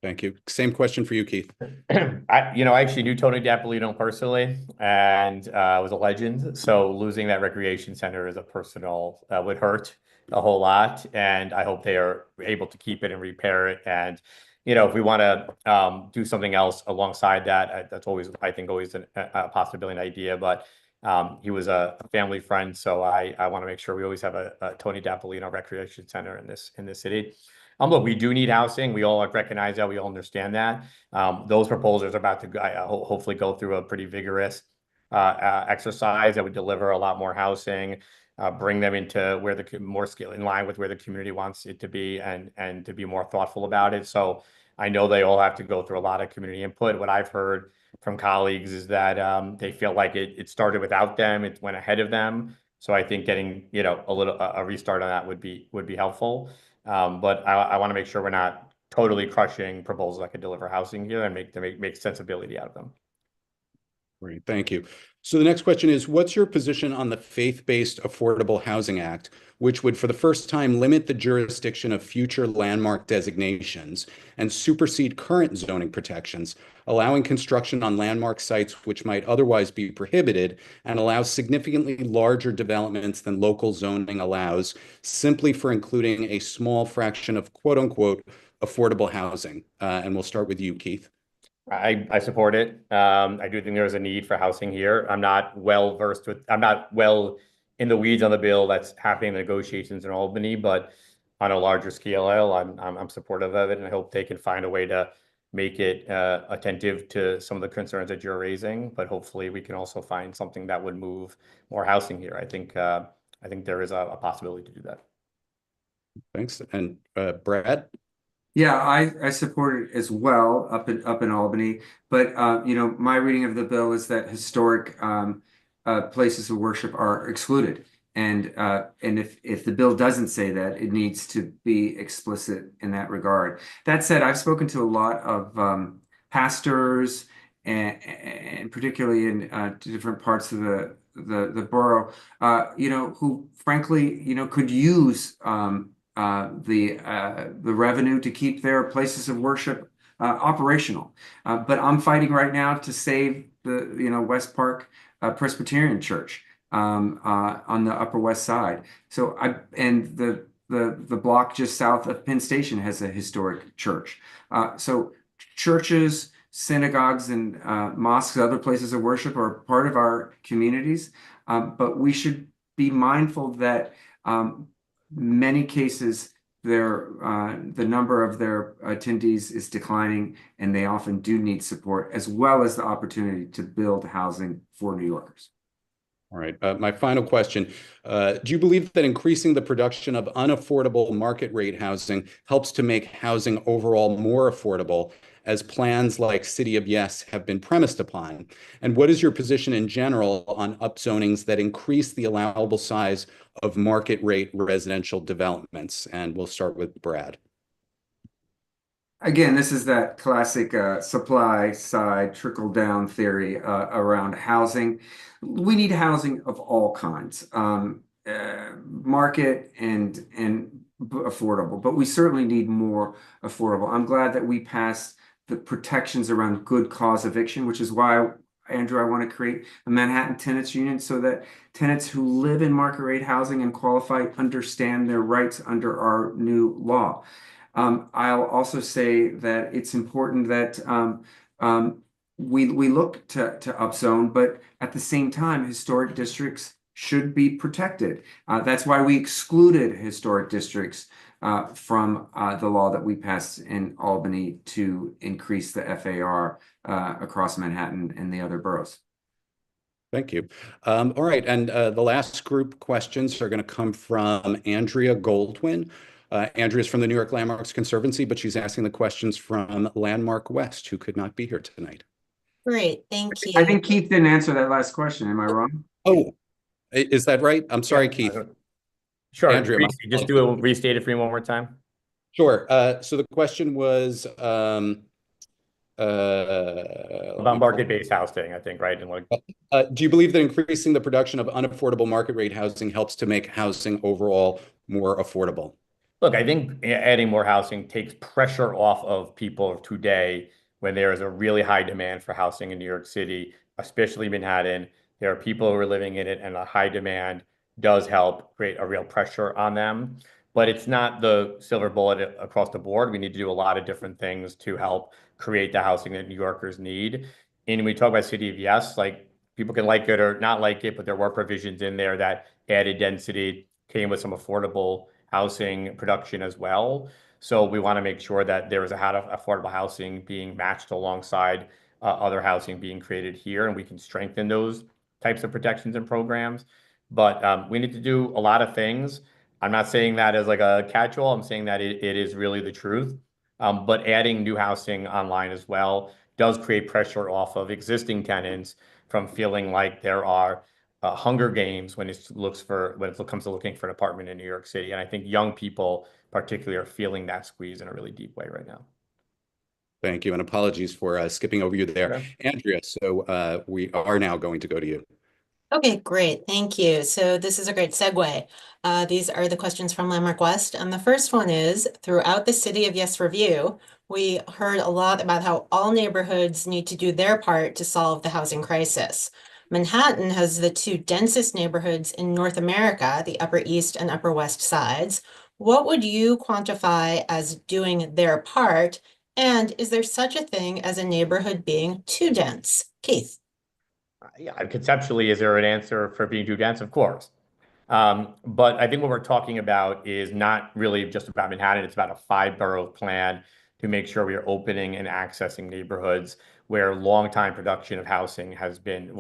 Thank you. Same question for you, Keith.
I actually knew Tony Dapolino personally, and was a legend. So losing that recreation center is a personal would hurt a whole lot. And I hope they are able to keep it and repair it. And if we want to do something else alongside that, that's always, I think, always a possibility, an idea. But he was a family friend, so I want to make sure we always have a Tony Dapolino recreation center in this city. Look, we do need housing. We all recognize that. We all understand that. Those proposals are about to hopefully go through a pretty vigorous exercise that would deliver a lot more housing, bring them into where the more skill in line with where the community wants it to be, and to be more thoughtful about it. So I know they all have to go through a lot of community input. What I've heard from colleagues is that they feel like it started without them. It went ahead of them. So I think getting a restart on that would be helpful. But I want to make sure we're not totally crushing proposals that could deliver housing here and make sensibility out of them.
Great, thank you. So the next question is, what's your position on the Faith-Based Affordable Housing Act, which would for the first time limit the jurisdiction of future landmark designations and supersede current zoning protections, allowing construction on landmark sites which might otherwise be prohibited, and allows significantly larger developments than local zoning allows, simply for including a small fraction of quote unquote affordable housing? And we'll start with you, Keith.
I support it. I do think there's a need for housing here. I'm not well in the weeds on the bill that's happening in the negotiations in Albany, but on a larger scale, I'm supportive of it, and I hope they can find a way to make it attentive to some of the concerns that you're raising. But hopefully, we can also find something that would move more housing here. I think there is a possibility to do that.
Thanks. And Brad?
Yeah, I support it as well up in Albany. But my reading of the bill is that historic places of worship are excluded. And if the bill doesn't say that, it needs to be explicit in that regard. That said, I've spoken to a lot of pastors and particularly in different parts of the borough, who frankly, could use the revenue to keep their places of worship operational. But I'm fighting right now to save the West Park Presbyterian Church on the Upper West Side. So the block just south of Penn Station has a historic church. So churches, synagogues, and mosques, other places of worship are part of our communities. But we should be mindful that many cases, the number of their attendees is declining, and they often do need support, as well as the opportunity to build housing for New Yorkers.
All right. My final question. Do you believe that increasing the production of unaffordable market rate housing helps to make housing overall more affordable, as plans like City of Yes have been premised upon? And what is your position in general on upzonings that increase the allowable size of market rate residential developments? And we'll start with Brad.
Again, this is that classic supply side trickle down theory around housing. We need housing of all kinds, market and affordable, but we certainly need more affordable. I'm glad that we passed the protections around good cause eviction, which is why, Andrew, I want to create a Manhattan Tenants Union so that tenants who live in market rate housing and qualify understand their rights under our new law. I'll also say that it's important that we look to upzone, but at the same time, historic districts should be protected. That's why we excluded historic districts from the law that we passed in Albany to increase the FAR across Manhattan and the other boroughs.
Thank you. All right, and the last group questions are going to come from Andrea Goldwyn. Andrea's from the New York Landmarks Conservancy, but she's asking the questions from Landmark West, who could not be here tonight.
Great, thank you.
I think Keith didn't answer that last question. Am I wrong?
Oh, is that right? I'm sorry,
Yeah,
Keith.
Sure.
Andrea,
Just restate it for me one more time.
Sure. So the question was
About market-based housing, I think, right? And like,
do you believe that increasing the production of unaffordable market rate housing helps to make housing overall more affordable?
look, I think adding more housing takes pressure off of people today when there is a really high demand for housing in New York City, especially Manhattan. There are people who are living in it, and a high demand does help create a real pressure on them. But it's not the silver bullet across the board. We need to do a lot of different things to help create the housing that New Yorkers need. And when we talk about City of Yes, like people can like it or not like it, but there were provisions in there that added density, came with some affordable housing production as well. So we want to make sure that there is a affordable housing being matched alongside other housing being created here, and we can strengthen those types of protections and programs. But we need to do a lot of things. I'm not saying that as like a catch-all. I'm saying that it is really the truth. But adding new housing online as well does create pressure off of existing tenants from feeling like there are Hunger Games when it comes to looking for an apartment in New York City. And I think young people particularly are feeling that squeeze in a really deep way right now.
Thank you, and apologies for skipping over you there.
Okay.
Andrea, so we are now going to go to you.
Okay, great. Thank you. So this is a great segue. These are the questions from Landmark West. And the first one is, throughout the City of Yes review, we heard a lot about how all neighborhoods need to do their part to solve the housing crisis. Manhattan has the two densest neighborhoods in North America, the Upper East and Upper West sides. What would you quantify as doing their part? And is there such a thing as a neighborhood being too dense? Keith.
Yeah, conceptually, is there an answer for being too dense? Of course. But I think what we're talking about is not really just about Manhattan. It's about a 5-borough plan to make sure we are opening and accessing neighborhoods where long-time production of housing has been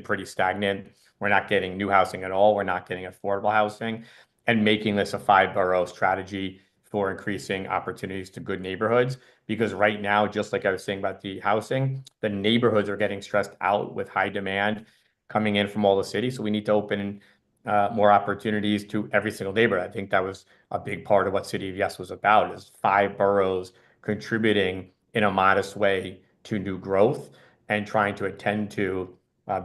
pretty stagnant. We're not getting new housing at all. We're not getting affordable housing, and making this a 5-borough strategy for increasing opportunities to good neighborhoods. Because right now, just like I was saying about the housing, the neighborhoods are getting stressed out with high demand coming in from all the cities. So we need to open more opportunities to every single neighborhood. I think that was a big part of what City of Yes was about, is 5 boroughs contributing in a modest way to new growth and trying to attend to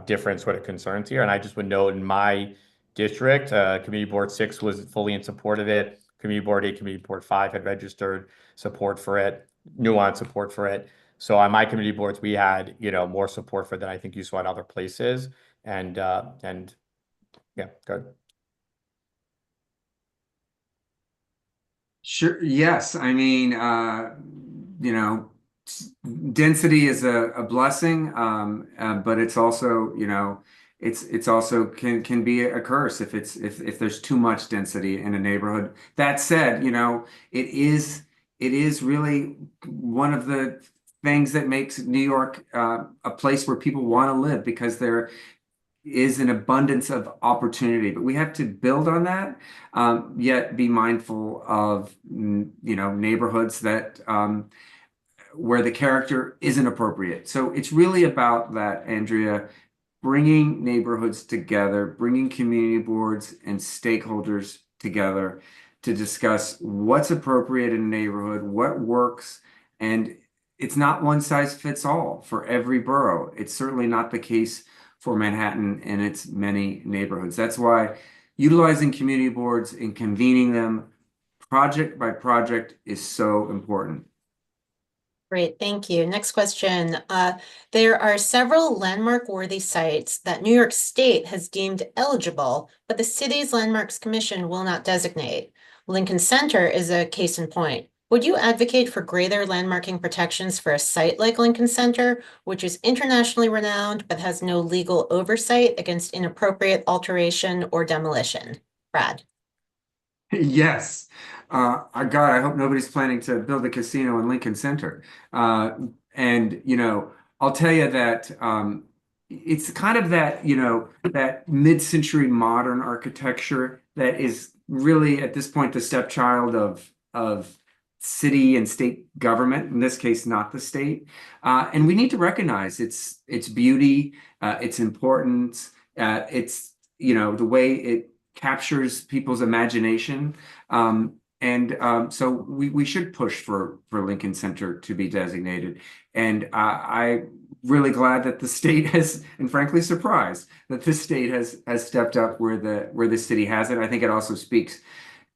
different sort of concerns here. And I just would note in my district, Community Board 6 was fully in support of it. Community Board 8, Community Board 5 had registered support for it, nuanced support for it. So on my community boards, we had, more support for it than I think you saw in other places. And yeah, good.
Sure. Yes. I mean, density is a blessing, but it's also, it's also can be a curse if there's too much density in a neighborhood. That said, it is really one of the things that makes New York a place where people want to live, because there is an abundance of opportunity. But we have to build on that, yet be mindful of neighborhoods that where the character isn't appropriate. So it's really about that, Andrea, bringing neighborhoods together, bringing community boards and stakeholders together to discuss what's appropriate in a neighborhood, what works. And it's not one size fits all for every borough. It's certainly not the case for Manhattan and its many neighborhoods. That's why utilizing community boards and convening them project by project is so important.
Great, thank you. Next question. There are several landmark-worthy sites that New York State has deemed eligible, but the city's Landmarks Commission will not designate. Lincoln Center is a case in point. Would you advocate for greater landmarking protections for a site like Lincoln Center, which is internationally renowned but has no legal oversight against inappropriate alteration or demolition? Brad.
Yes. God, I hope nobody's planning to build a casino in Lincoln Center. And, I'll tell you that it's kind of that, that mid-century modern architecture that is really at this point the stepchild of city and state government, in this case, not the state. And we need to recognize its beauty, its importance, its, the way it captures people's imagination. So we should push for Lincoln Center to be designated. And I'm really glad that the state has, and frankly surprised that the state has stepped up where the city has it. I think it also speaks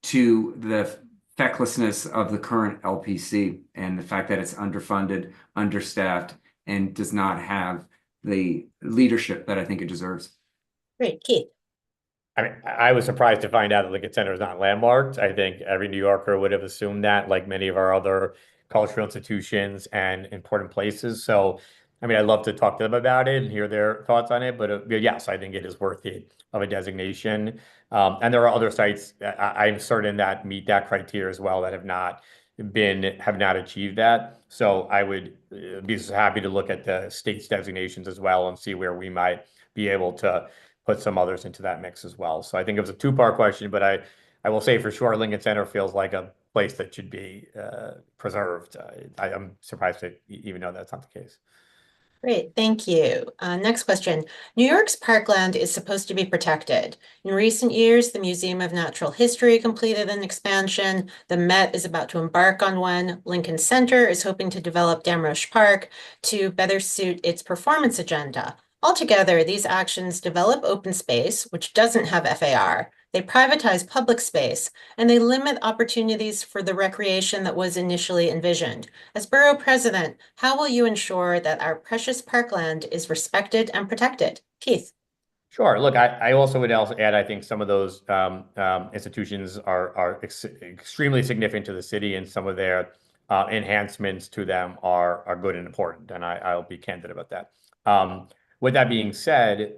to the fecklessness of the current LPC and the fact that it's underfunded, understaffed, and does not have the leadership that I think it deserves.
Great. Keith.
I mean, I was surprised to find out that Lincoln Center is not landmarked. I think every New Yorker would have assumed that, like many of our other cultural institutions and important places. So, I mean, I'd love to talk to them about it and hear their thoughts on it. But yes, I think it is worthy of a designation. And there are other sites I'm certain that meet that criteria as well that have not achieved that. So I would be happy to look at the state's designations as well and see where we might be able to put some others into that mix as well. So I think it was a two-part question, but I will say for sure Lincoln Center feels like a place that should be preserved. I'm surprised to even know that's not the case.
Great, thank you. Next question. New York's parkland is supposed to be protected. In recent years, the Museum of Natural History completed an expansion. The Met is about to embark on one. Lincoln Center is hoping to develop Damrosch Park to better suit its performance agenda. Altogether, these actions develop open space, which doesn't have FAR. They privatize public space, and they limit opportunities for the recreation that was initially envisioned. As Borough President, how will you ensure that our precious parkland is respected and protected? Keith.
Sure. Look, I also would also add, I think some of those institutions are extremely significant to the city, and some of their enhancements to them are good and important, and I'll be candid about that. With that being said,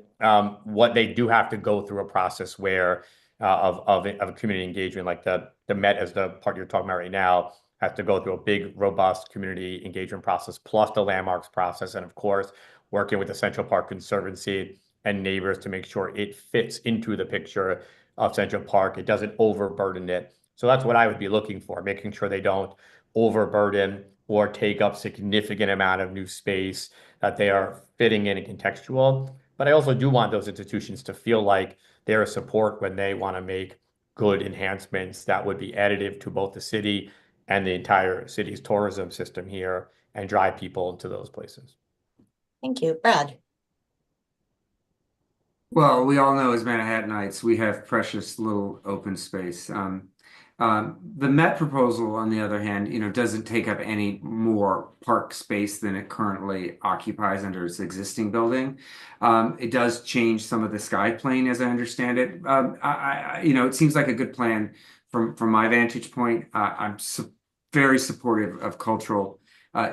what they do have to go through a process where of a community engagement, like the Met as the part you're talking about right now, has to go through a big, robust community engagement process, plus the landmarks process, and of course, working with the Central Park Conservancy and neighbors to make sure it fits into the picture of Central Park. It doesn't overburden it. So that's what I would be looking for, making sure they don't overburden or take up significant amount of new space, that they are fitting in and contextual. But I also do want those institutions to feel like their support when they want to make good enhancements that would be additive to both the city and the entire city's tourism system here and drive people into those places.
Thank you. Brad.
Well, we all know as Manhattanites, we have precious little open space. The Met proposal, on the other hand, doesn't take up any more park space than it currently occupies under its existing building. It does change some of the sky plane, as I understand it. It seems like a good plan from my vantage point. I'm very supportive of cultural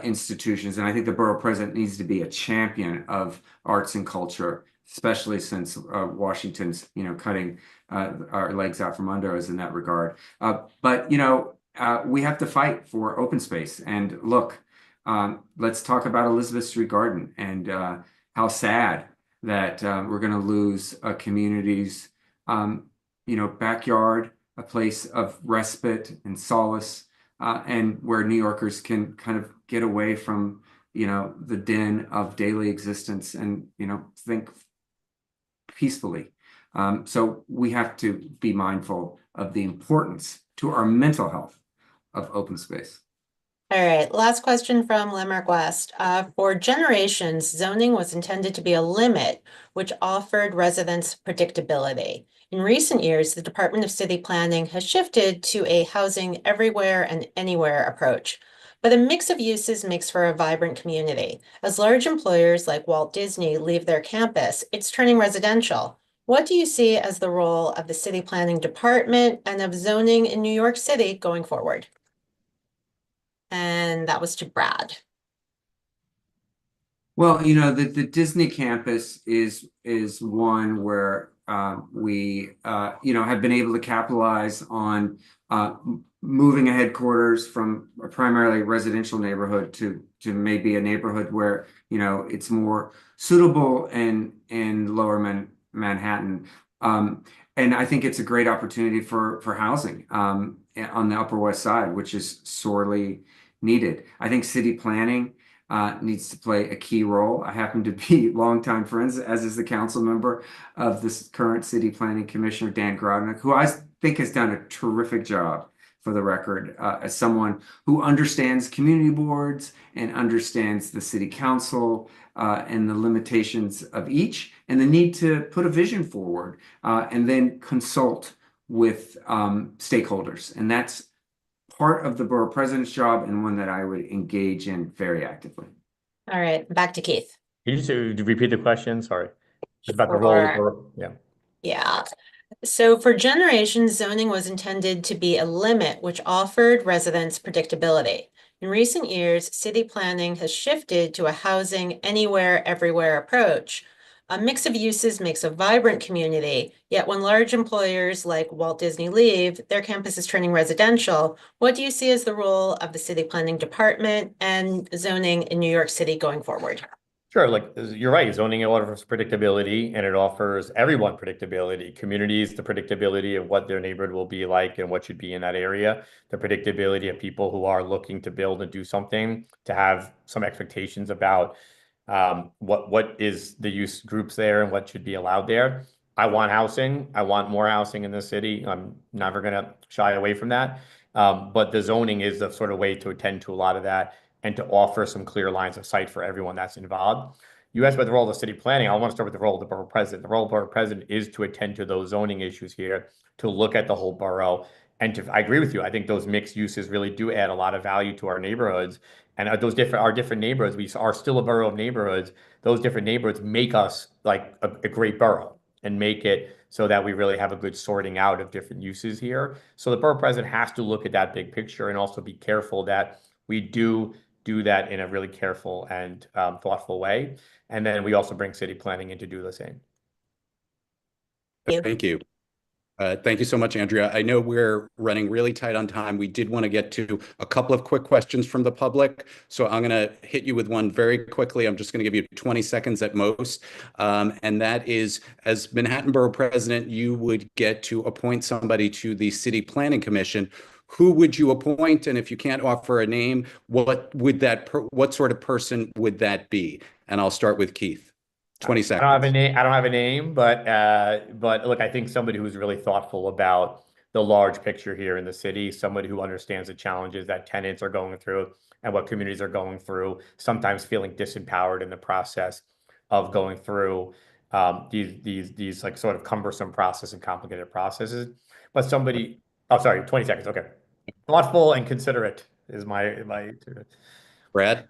institutions, and I think the borough president needs to be a champion of arts and culture, especially since Washington's, cutting our legs out from under us in that regard. But we have to fight for open space. And look, let's talk about Elizabeth Street Garden and how sad that we're going to lose a community's, backyard, a place of respite and solace, and where New Yorkers can kind of get away from, the din of daily existence and, think peacefully. So we have to be mindful of the importance to our mental health of open space.
All right, last question from Landmark West. For generations, zoning was intended to be a limit, which offered residents predictability. In recent years, the Department of City Planning has shifted to a housing everywhere and anywhere approach. But a mix of uses makes for a vibrant community. As large employers like Walt Disney leave their campus, it's turning residential. What do you see as the role of the city planning department and of zoning in New York City going forward? And that was to Brad.
Well, you know, the Disney campus is one where we you know, have been able to capitalize on moving a headquarters from a primarily residential neighborhood to maybe a neighborhood where, you know, it's more suitable in lower Manhattan. And I think it's a great opportunity for housing on the Upper West Side, which is sorely needed. I think city planning needs to play a key role. I happen to be longtime friends, as is the council member of this current city planning commissioner, Dan Grodnick, who I think has done a terrific job, for the record, as someone who understands community boards and understands the city council and the limitations of each, and the need to put a vision forward and then consult with stakeholders. And that's part of the borough president's job, and one that I would engage in very actively.
All right, back to Keith.
Can you just repeat the question? Sorry. It's about the role of the
Sure.
borough. Yeah.
Yeah. So for generations, zoning was intended to be a limit which offered residents predictability. In recent years, city planning has shifted to a housing anywhere, everywhere approach. A mix of uses makes a vibrant community, yet when large employers like Walt Disney leave, their campus is turning residential. What do you see as the role of the city planning department and zoning in New York City going forward?
Sure, like you're right, zoning offers predictability and it offers everyone predictability, communities the predictability of what their neighborhood will be like and what should be in that area, the predictability of people who are looking to build and do something, to have some expectations about what is the use groups there and what should be allowed there. I want housing. I want more housing in the city. I'm never going to shy away from that. But the zoning is the sort of way to attend to a lot of that and to offer some clear lines of sight for everyone that's involved. You asked about the role of the city planning. I want to start with the role of the borough president. The role of the borough president is to attend to those zoning issues here, to look at the whole borough. And I agree with you. I think those mixed uses really do add a lot of value to our neighborhoods. And our different neighborhoods, we are still a borough of neighborhoods. Those different neighborhoods make us like a great borough and make it so that we really have a good sorting out of different uses here. So the borough president has to look at that big picture and also be careful that we do that in a really careful and thoughtful way. And then we also bring city planning in to do the same.
Thank you. Thank you so much, Andrea. I know we're running really tight on time. We did want to get to a couple of quick questions from the public. So I'm going to hit you with one very quickly. I'm just going to give you 20 seconds at most. And that is, as Manhattan Borough President, you would get to appoint somebody to the City Planning Commission. Who would you appoint? And if you can't offer a name, what sort of person would that be? And I'll start with Keith. 20 seconds.
I don't have a name, but look, I think somebody who's really thoughtful about the large picture here in the city, somebody who understands the challenges that tenants are going through and what communities are going through, sometimes feeling disempowered in the process of going through these like sort of cumbersome process and complicated processes. But somebody, oh, sorry, 20 seconds. Okay. Thoughtful and considerate is my
Brad?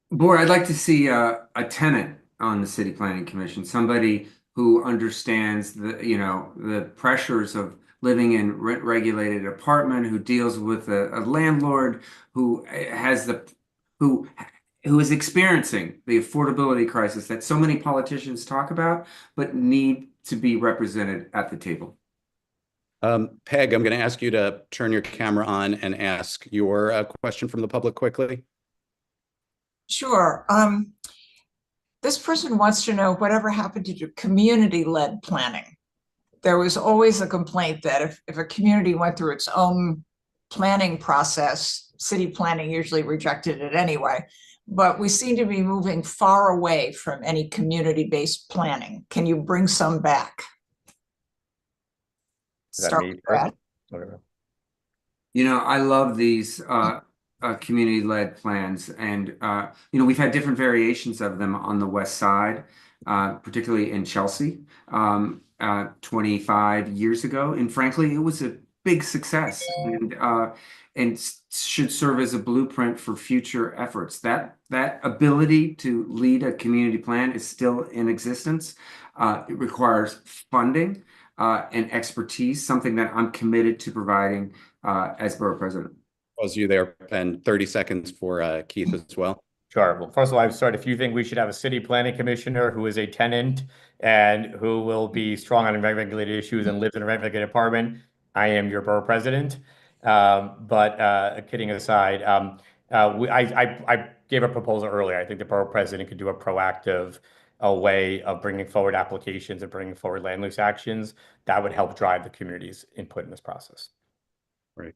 Boy, I'd like to see a tenant on the city planning commission, somebody who understands the pressures of living in rent-regulated apartment, who deals with a landlord who is experiencing the affordability crisis that so many politicians talk about, but need to be represented at the table.
Peg, I'm going to ask you to turn your camera on and ask your question from the public quickly.
Sure. This person wants to know whatever happened to community-led planning. There was always a complaint that if a community went through its own planning process, city planning usually rejected it anyway. But we seem to be moving far away from any community-based planning. Can you bring some back? Start with Brad.
You know, I love these community-led plans, and we've had different variations of them on the West Side, particularly in Chelsea 25 years ago, and frankly, it was a big success, and should serve as a blueprint for future efforts. That ability to lead a community plan is still in existence. It requires funding and expertise, something that I'm committed to providing as borough president.
pause you there, and 30 seconds for Keith as well.
Sure. Well, first of all, I've started. If you think we should have a city planning commissioner who is a tenant and who will be strong on rent-regulated issues and lives in a rent-regulated apartment, I am your borough president. But kidding aside, I gave a proposal earlier. I think the borough president could do a proactive way of bringing forward applications and bringing forward land use actions that would help drive the community's input in this process.
Right.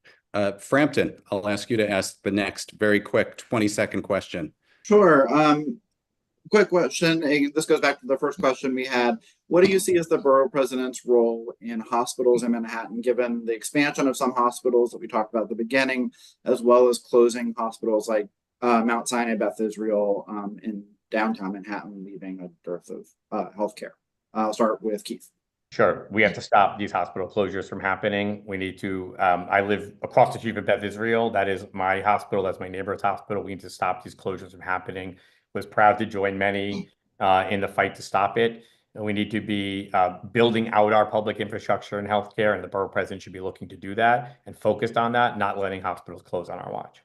Frampton, I'll ask you to ask the next very quick 20-second question.
Sure. Quick question. This goes back to the first question we had. What do you see as the borough president's role in hospitals in Manhattan, given the expansion of some hospitals that we talked about at the beginning, as well as closing hospitals like Mount Sinai, Beth Israel in downtown Manhattan, leaving a dearth of healthcare? I'll start with Keith.
Sure. We have to stop these hospital closures from happening. We need to, I live across the street from Beth Israel. That is my hospital. That's my neighbor's hospital. We need to stop these closures from happening. Was proud to join many in the fight to stop it. And we need to be building out our public infrastructure and healthcare, and the borough president should be looking to do that and focused on that, not letting hospitals close on our watch.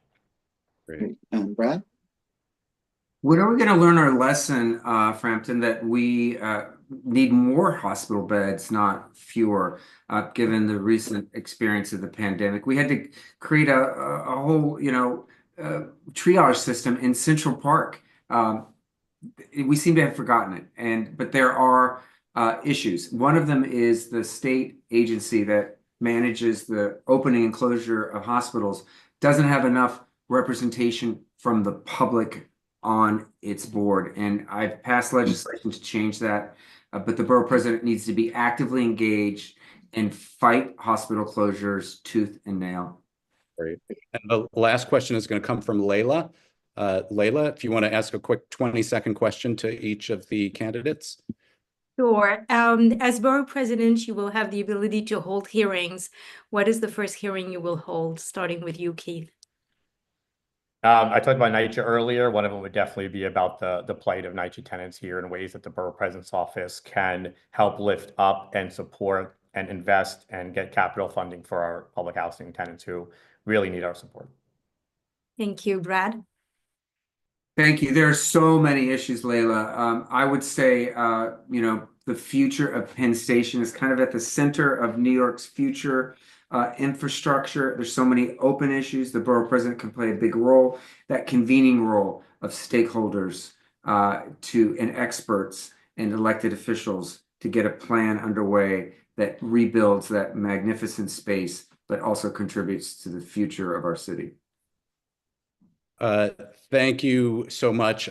Great.
And Brad?
When are we going to learn our lesson, Frampton, that we need more hospital beds, not fewer, given the recent experience of the pandemic? We had to create a whole, triage system in Central Park. We seem to have forgotten it, but there are issues. One of them is the state agency that manages the opening and closure of hospitals doesn't have enough representation from the public on its board, and I've passed legislation to change that, but the borough president needs to be actively engaged and fight hospital closures tooth and nail.
Great. And the last question is going to come from Layla. Layla, if you want to ask a quick 20-second question to each of the candidates.
Sure. As borough president, you will have the ability to hold hearings. What is the first hearing you will hold, starting with you, Keith?
I talked about NYCHA earlier. One of them would definitely be about the plight of NYCHA tenants here and ways that the borough president's office can help lift up and support and invest and get capital funding for our public housing tenants who really need our support.
Thank you, Brad.
Thank you. There are so many issues, Layla. I would say, the future of Penn Station is kind of at the center of New York's future infrastructure. There's so many open issues. The borough president can play a big role, that convening role of stakeholders and experts and elected officials to get a plan underway that rebuilds that magnificent space, but also contributes to the future of our city.
Thank you so much.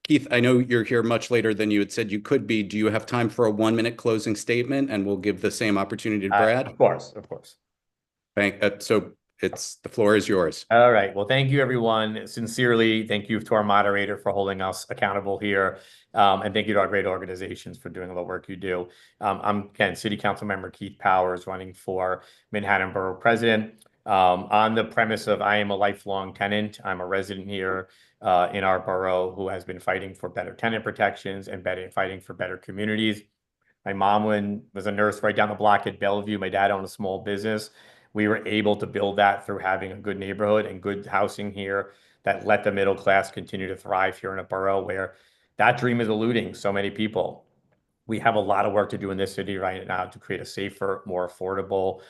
Keith, I know you're here much later than you had said you could be. Do you have time for a 1-minute closing statement? And we'll give the same opportunity to Brad.
Of course.
So the floor is yours.
All right. Well, thank you, everyone. Sincerely, thank you to our moderator for holding us accountable here. And thank you to our great organizations for doing all the work you do. I'm, again, City Council Member Keith Powers, running for Manhattan Borough President. On the premise of I am a lifelong tenant. I'm a resident here in our borough who has been fighting for better tenant protections and fighting for better communities. My mom was a nurse right down the block at Bellevue. My dad owned a small business. We were able to build that through having a good neighborhood and good housing here that let the middle class continue to thrive here in a borough where that dream is eluding so many people. We have a lot of work to do in this city right now to create a safer, more affordable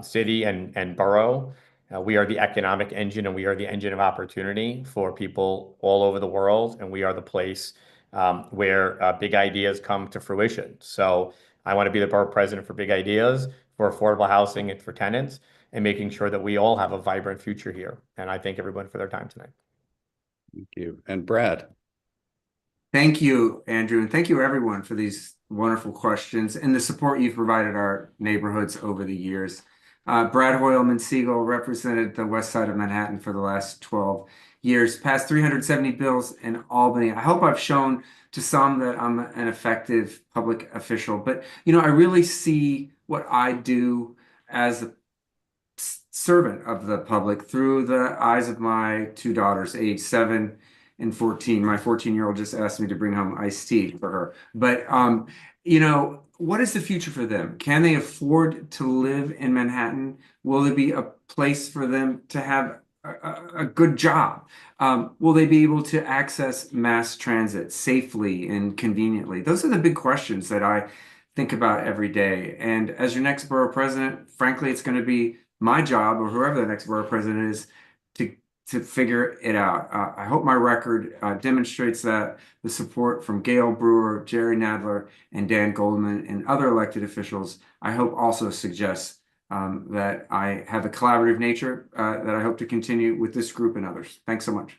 city and borough. We are the economic engine and we are the engine of opportunity for people all over the world. And we are the place where big ideas come to fruition. So I want to be the borough president for big ideas, for affordable housing and for tenants, and making sure that we all have a vibrant future here. And I thank everyone for their time tonight.
Thank you. And Brad.
Thank you, Andrew, and thank you everyone for these wonderful questions and the support you've provided our neighborhoods over the years. Brad Hoylman Siegel represented the west side of Manhattan for the last 12 years, passed 370 bills in Albany. I hope I've shown to some that I'm an effective public official, but I really see what I do as a servant of the public through the eyes of my two daughters, age 7 and 14. My 14-year-old just asked me to bring home iced tea for her. But, what is the future for them? Can they afford to live in Manhattan? Will there be a place for them to have a good job? Will they be able to access mass transit safely and conveniently? Those are the big questions that I think about every day. And as your next borough president, frankly, it's going to be my job, or whoever the next borough president is, to figure it out. I hope my record demonstrates that the support from Gail Brewer, Jerry Nadler, and Dan Goldman, and other elected officials, I hope also suggests that I have a collaborative nature that I hope to continue with this group and others. Thanks so much.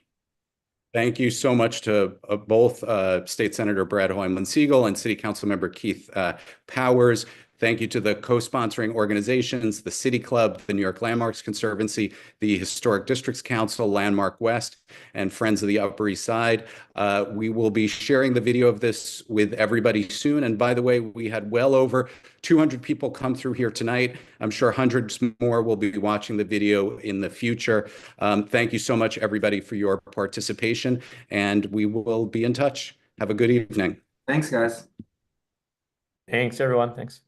Thank you so much to both State Senator Brad Hoylman-Siegel and City Council Member Keith Powers. Thank you to the co-sponsoring organizations, the City Club, the New York Landmarks Conservancy, the Historic Districts Council, Landmark West, and Friends of the Upper East Side. We will be sharing the video of this with everybody soon. And by the way, we had well over 200 people come through here tonight. I'm sure hundreds more will be watching the video in the future. Thank you so much, everybody, for your participation, and we will be in touch. Have a good evening.
Thanks, guys.
Thanks, everyone. Thanks.